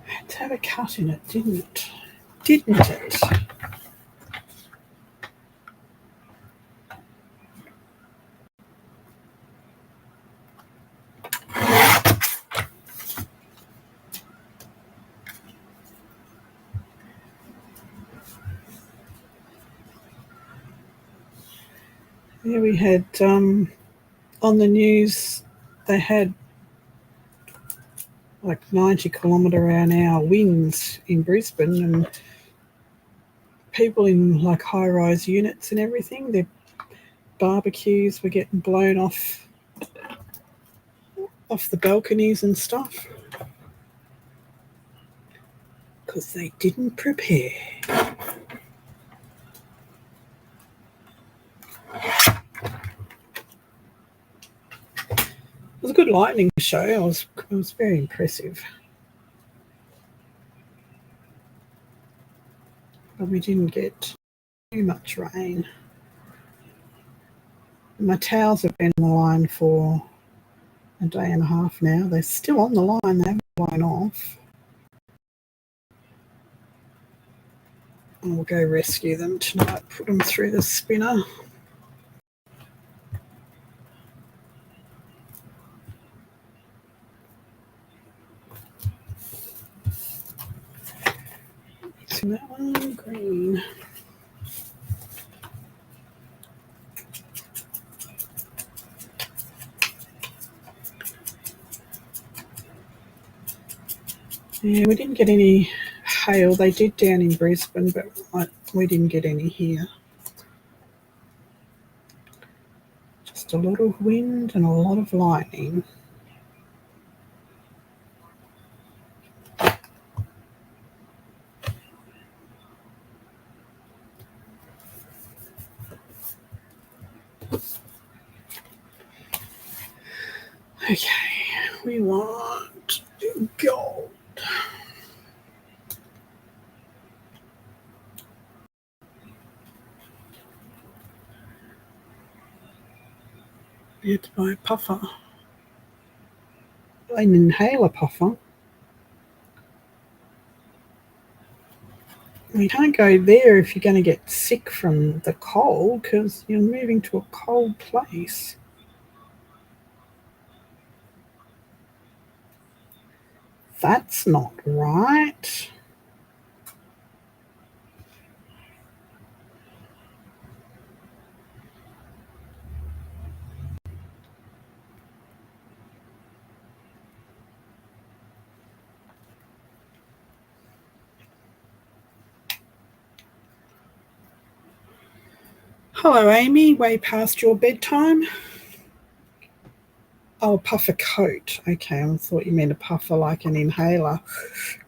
Had to have a cut in it, didn't it? Didn't it? Yeah, we had on the news, they had like 90-kilometre-an-hour winds in Brisbane, and people in like high-rise units and everything, their barbecues were getting blown off the balconies and stuff because they didn't prepare. It was a good lightning show. It was very impressive. But we didn't get too much rain. My towels have been on the line for a day and a half now. They're still on the line. They haven't blown off. And we'll go rescue them tonight, put them through the spinner. So that one, green. Yeah, we didn't get any hail. They did down in Brisbane, but we didn't get any here. Just a lot of wind and a lot of lightning. Okay, we want gold. We had to buy a puffer. An inhaler puffer. You can't go there if you're going to get sick from the cold because you're moving to a cold place. That's not right. Hello, Amy. Way past your bedtime. Oh, a puffer coat. Okay, I thought you meant a puffer like an inhaler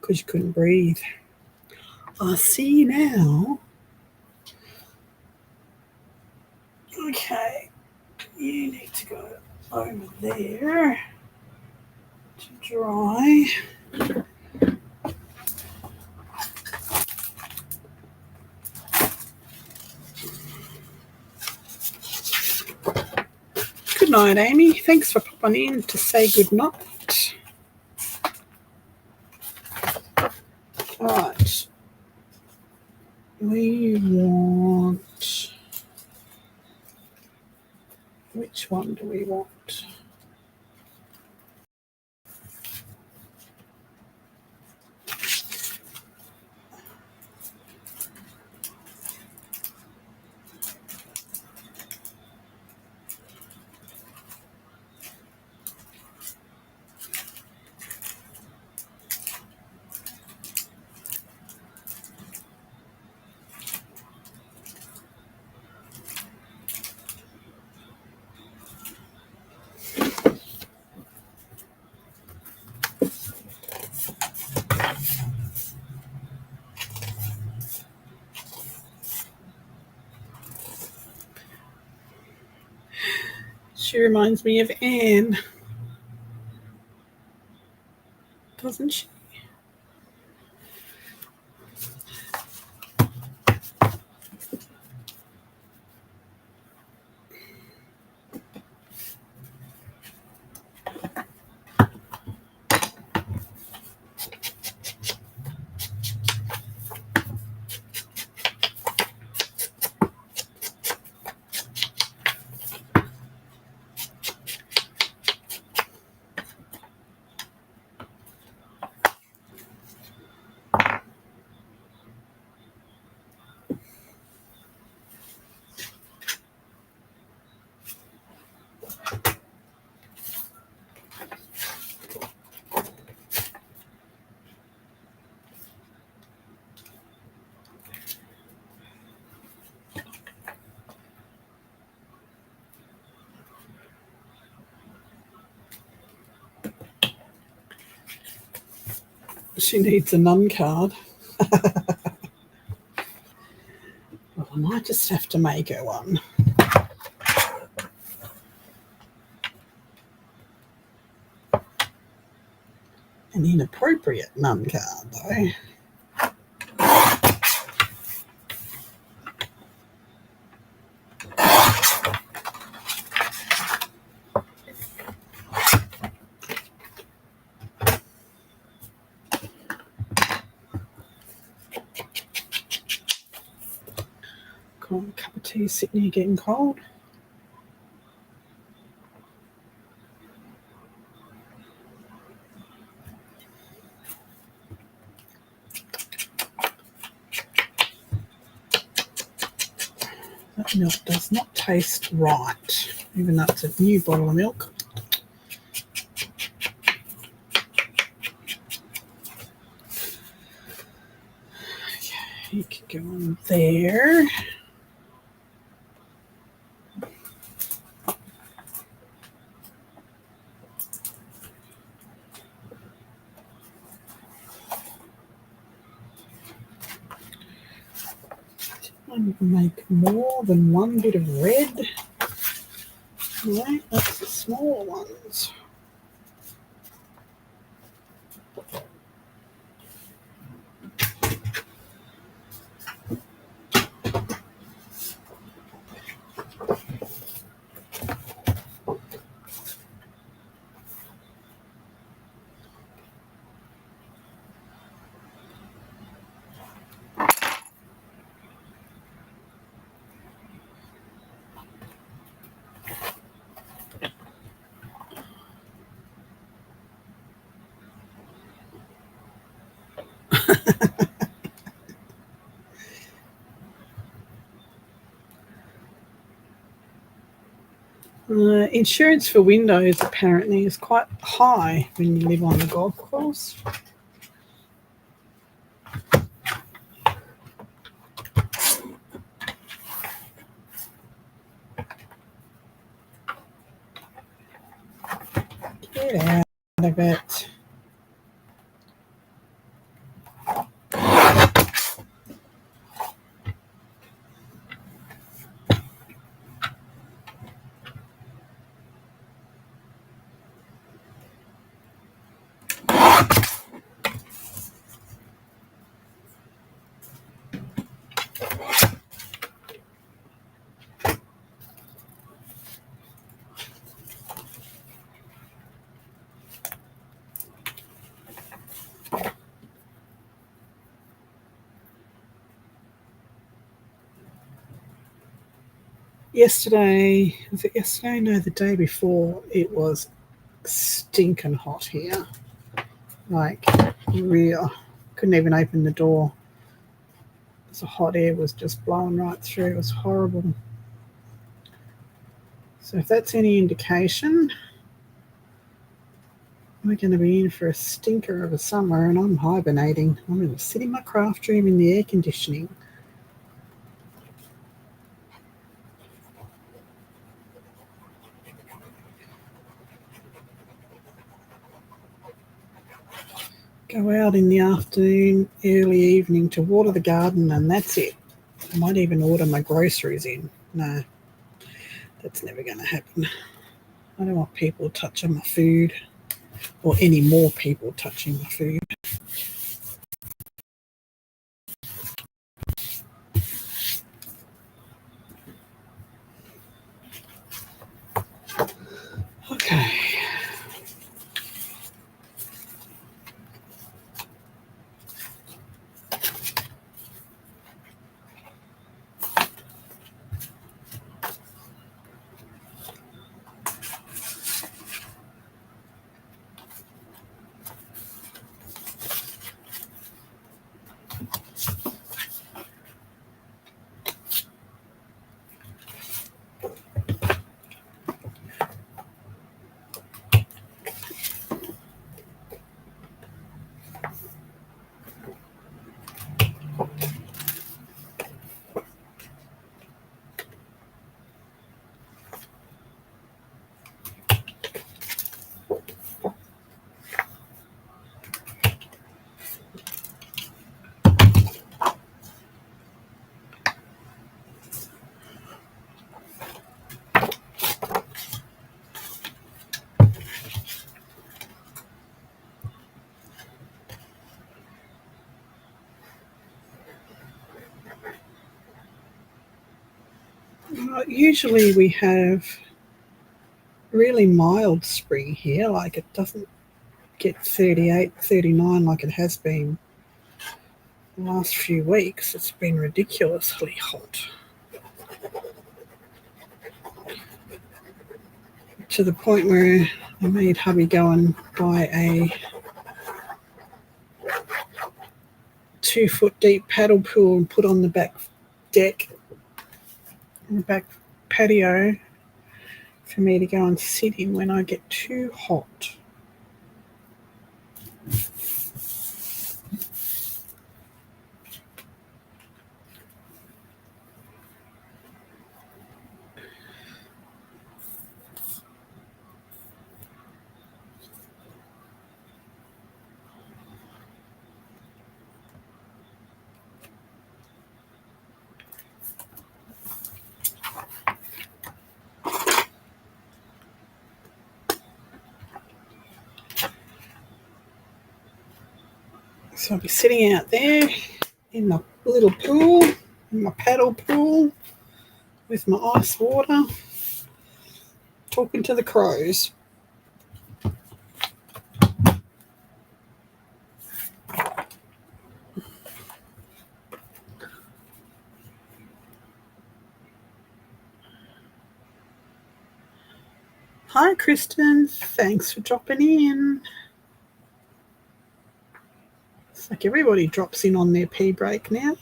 because you couldn't breathe. I see now. Okay, you need to go over there to dry. Good night, Amy. Thanks for popping in to say good night. Right. We want... Which one do we want? She reminds me of Anne, doesn't she? She needs a nun card. Well, I might just have to make her one. An inappropriate nun card, though. Got a cup of tea sitting here getting cold. That milk does not taste right, even though it's a new bottle of milk. Okay, you can go on there. I can make more than one bit of red. Right, that's the smaller ones. Insurance for windows apparently is quite high when you live on the golf course. Get out of it. Yesterday, was it yesterday? No, the day before, it was stinking hot here. Like, real. Couldn't even open the door. The hot air was just blowing right through. It was horrible. So if that's any indication, we're going to be in for a stinker of a summer, and I'm hibernating. I'm going to sit in my craft room in the air conditioning. Go out in the afternoon, early evening to water the garden, and that's it. I might even order my groceries in. No, that's never going to happen. I don't want people touching my food, or any more people touching my food. Okay. Usually we have really mild spring here, like it doesn't get 38, 39 like it has been the last few weeks. It's been ridiculously hot. To the point where I made hubby go and buy a 2-foot deep paddle pool and put on the back deck, the back patio, for me to go and sit in when I get too hot. So I'll be sitting out there in my little pool, in my paddle pool, with my ice water, talking to the crows. Hi, Kristen. Thanks for dropping in. It's like everybody drops in on their pee break now.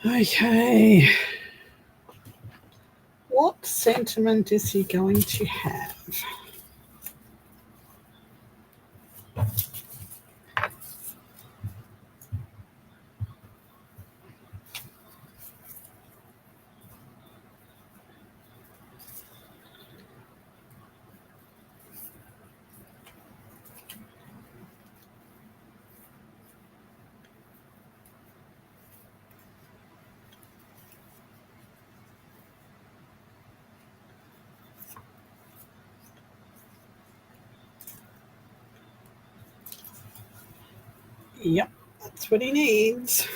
Okay. What sentiment is he going to have? Yep, that's what he needs.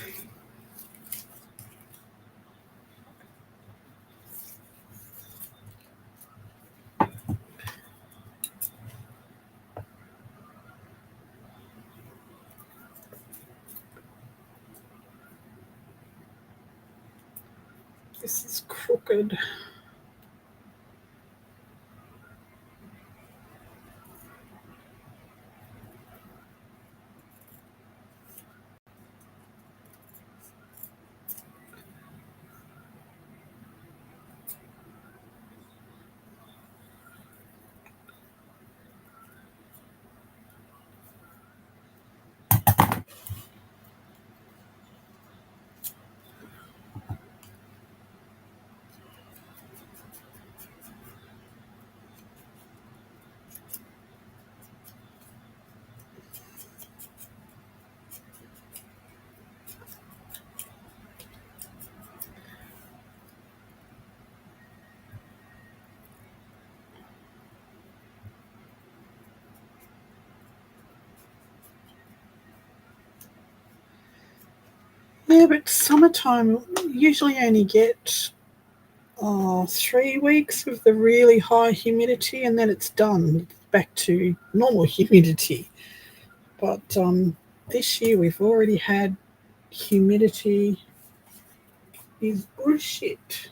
This is crooked. Yeah, but summertime usually only get 3 weeks of the really high humidity, and then it's done back to normal humidity. But this year we've already had humidity is bullshit.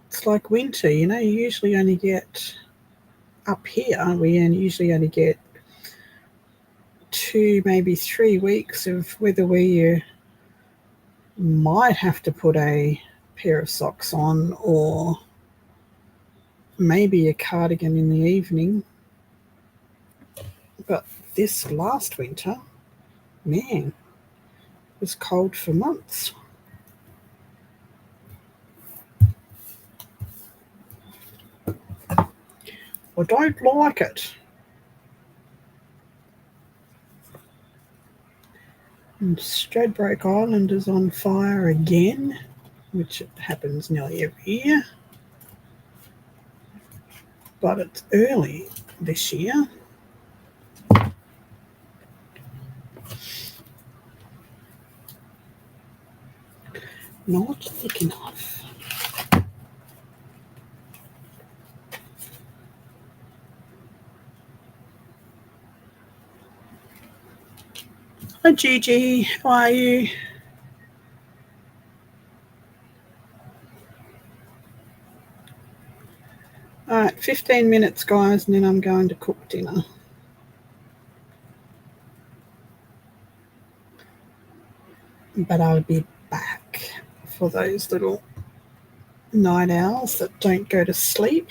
It's like winter, you usually only get up here, we usually only get 2, maybe 3 weeks of weather where you might have to put a pair of socks on or maybe a cardigan in the evening. But this last winter, man, it was cold for months. I don't like it. And Stradbroke Island is on fire again, which happens nearly every year. But it's early this year. Not thick enough. Hi Gigi, how are you? Alright, 15 minutes guys, and then I'm going to cook dinner. But I'll be back for those little night owls that don't go to sleep.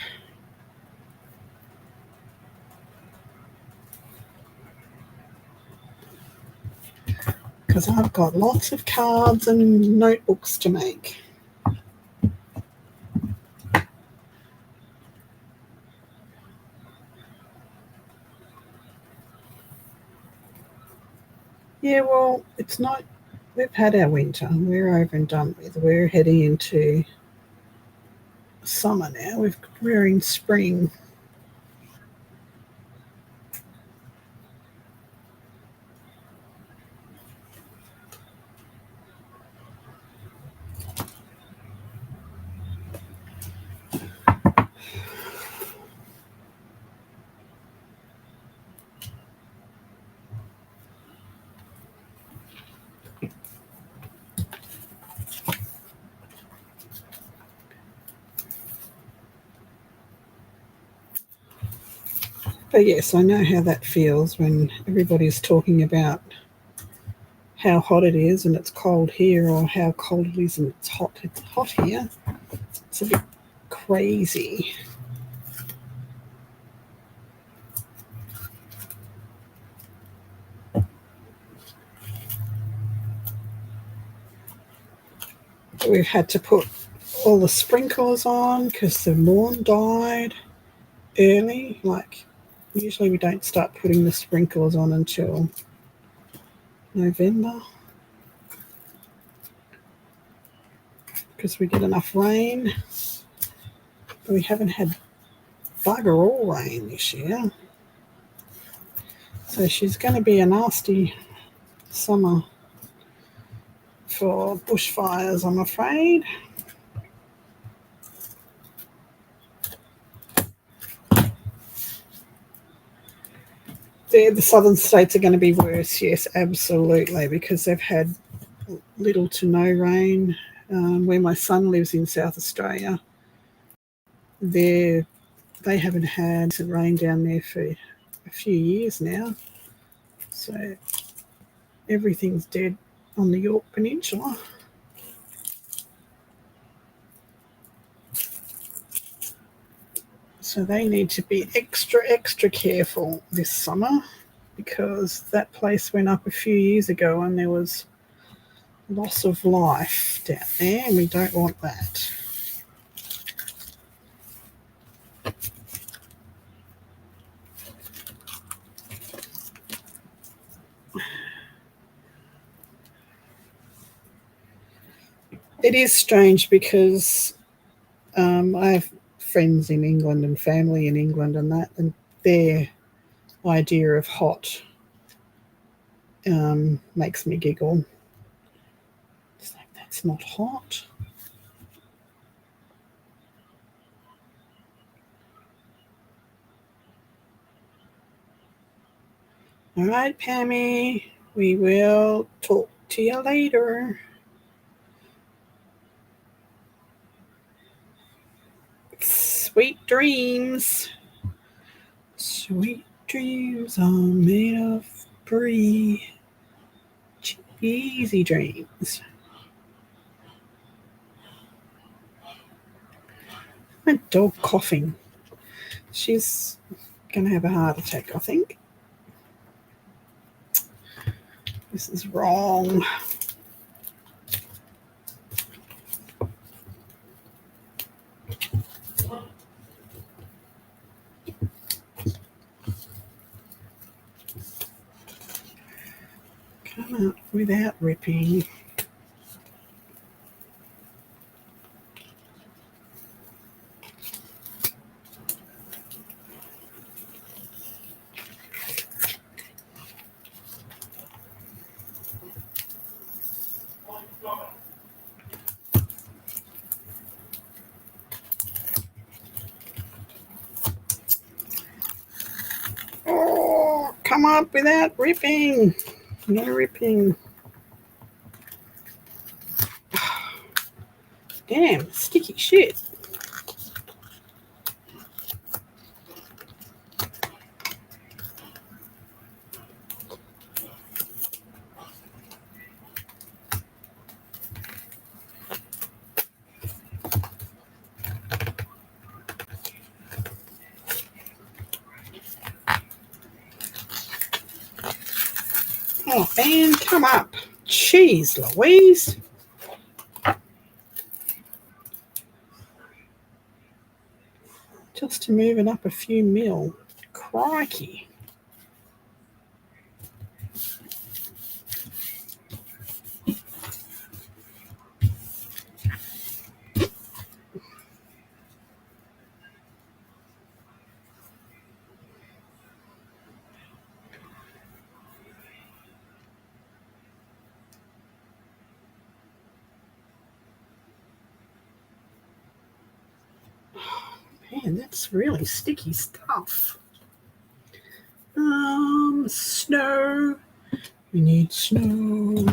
Because I've got lots of cards and notebooks to make. Yeah, well, it's not, we've had our winter. We're over and done with. We're heading into summer now. We're in spring. But yes, I know how that feels when everybody's talking about how hot it is and it's cold here, or how cold it is and it's hot here. It's a bit crazy. We've had to put all the sprinklers on because the lawn died early. Like, usually we don't start putting the sprinklers on until November, because we get enough rain. But we haven't had bugger all rain this year. So she's going to be a nasty summer for bushfires, I'm afraid. The southern states are going to be worse, yes, absolutely, because they've had little to no rain. Where my son lives in South Australia, they haven't had rain down there for a few years now. So everything's dead on the York Peninsula. So they need to be extra careful this summer, because that place went up a few years ago and there was loss of life down there, and we don't want that. It is strange because I have friends in England and family in England and that, and their idea of hot makes me giggle. It's like, that's not hot. All right, Pammy, we will talk to you later. Sweet dreams. Sweet dreams are made of brie. Easy dreams. My dog coughing. She's going to have a heart attack, I think. This is wrong. Come out without ripping. Oh, come up without ripping. No ripping. Damn, sticky shit. Oh, man, come up. Jeez Louise. Just to move it up a few mil. Crikey. Man, that's really sticky stuff. Snow. We need snow.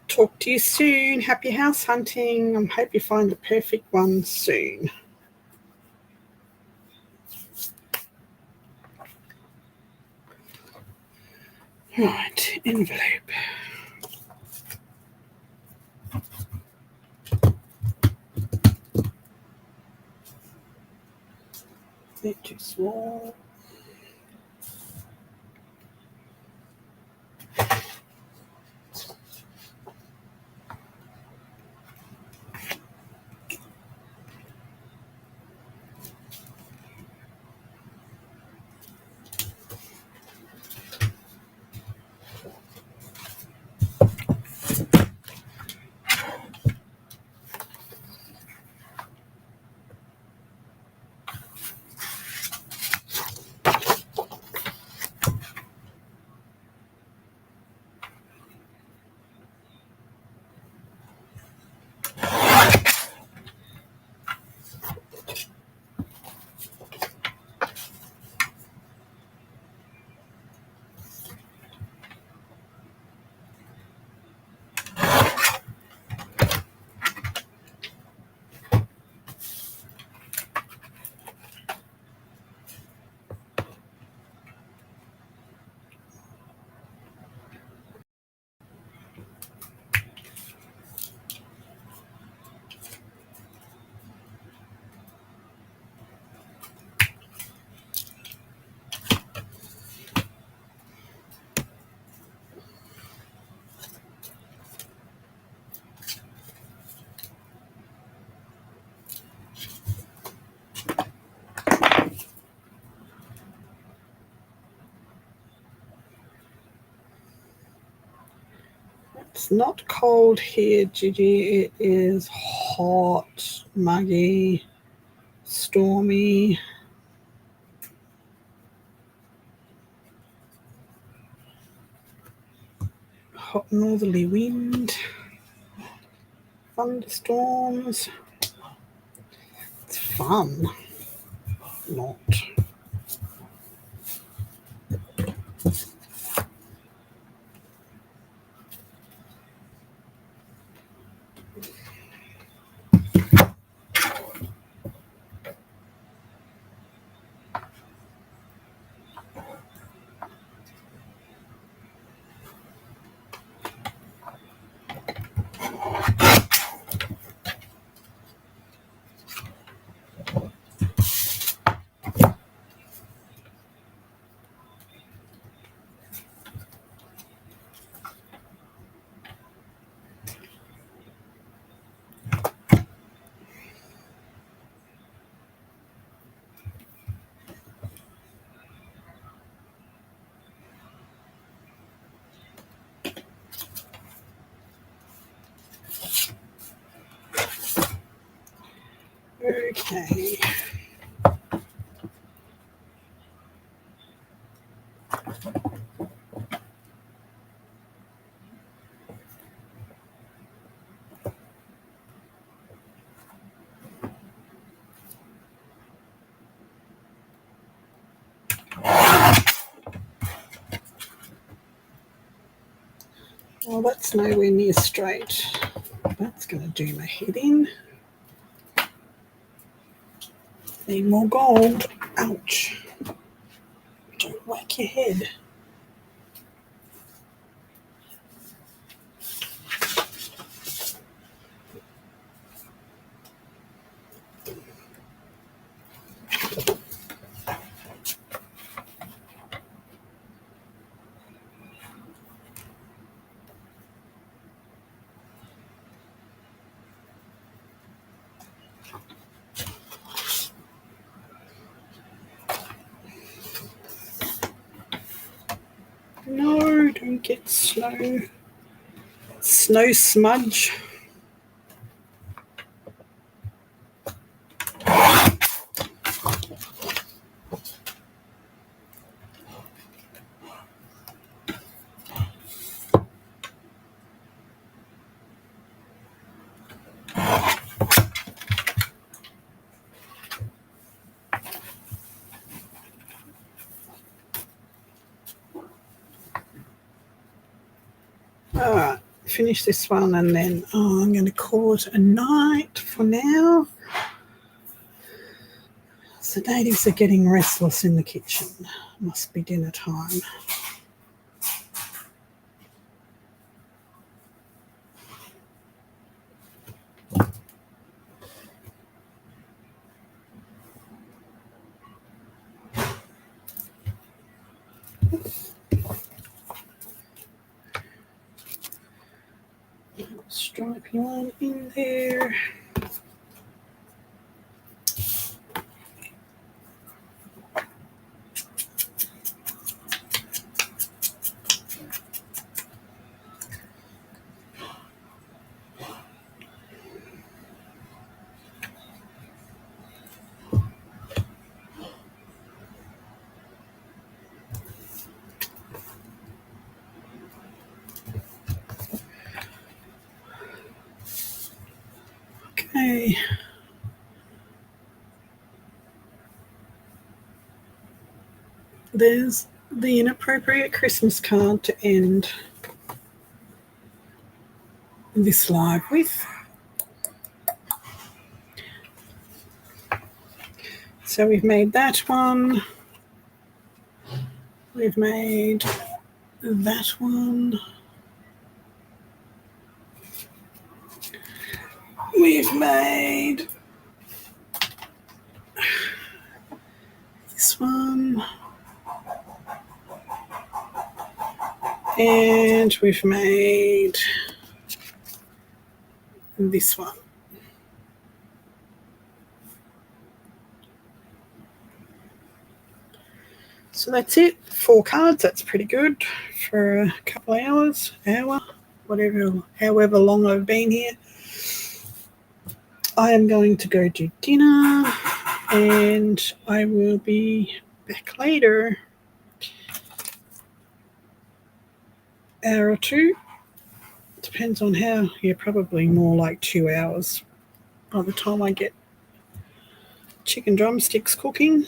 Talk to you soon. Happy house hunting. I hope you find the perfect one soon. Right, envelope. Bit too small. It's not cold here, Gigi. It is hot, muggy, stormy. Hot northerly wind. Thunderstorms. It's fun. Not. Okay. Well, that's nowhere near straight. That's going to do my head in. Need more gold. Ouch. Don't whack your head. No, don't get snow. Snow smudge. All right, finish this one and then I'm going to call it a night for now. The natives are getting restless in the kitchen. Must be dinner time. stripy one in there. Okay. There's the Inappropriate Christmas card to end this live with. So we've made that one. We've made that one. We've made this one. And we've made this one. So that's it. 4 cards. That's pretty good for a couple of hours, however long I've been here. I am going to go do dinner and I will be back later. Hour or 2. Depends on how. Yeah, probably more like 2 hours by the time I get chicken drumsticks cooking.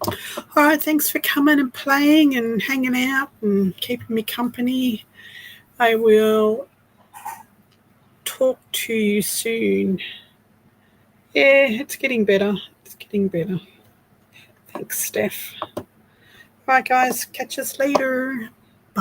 All right, thanks for coming and playing and hanging out and keeping me company. I will talk to you soon. Yeah, it's getting better. It's getting better. Thanks, Steph. All right, guys, catch us later.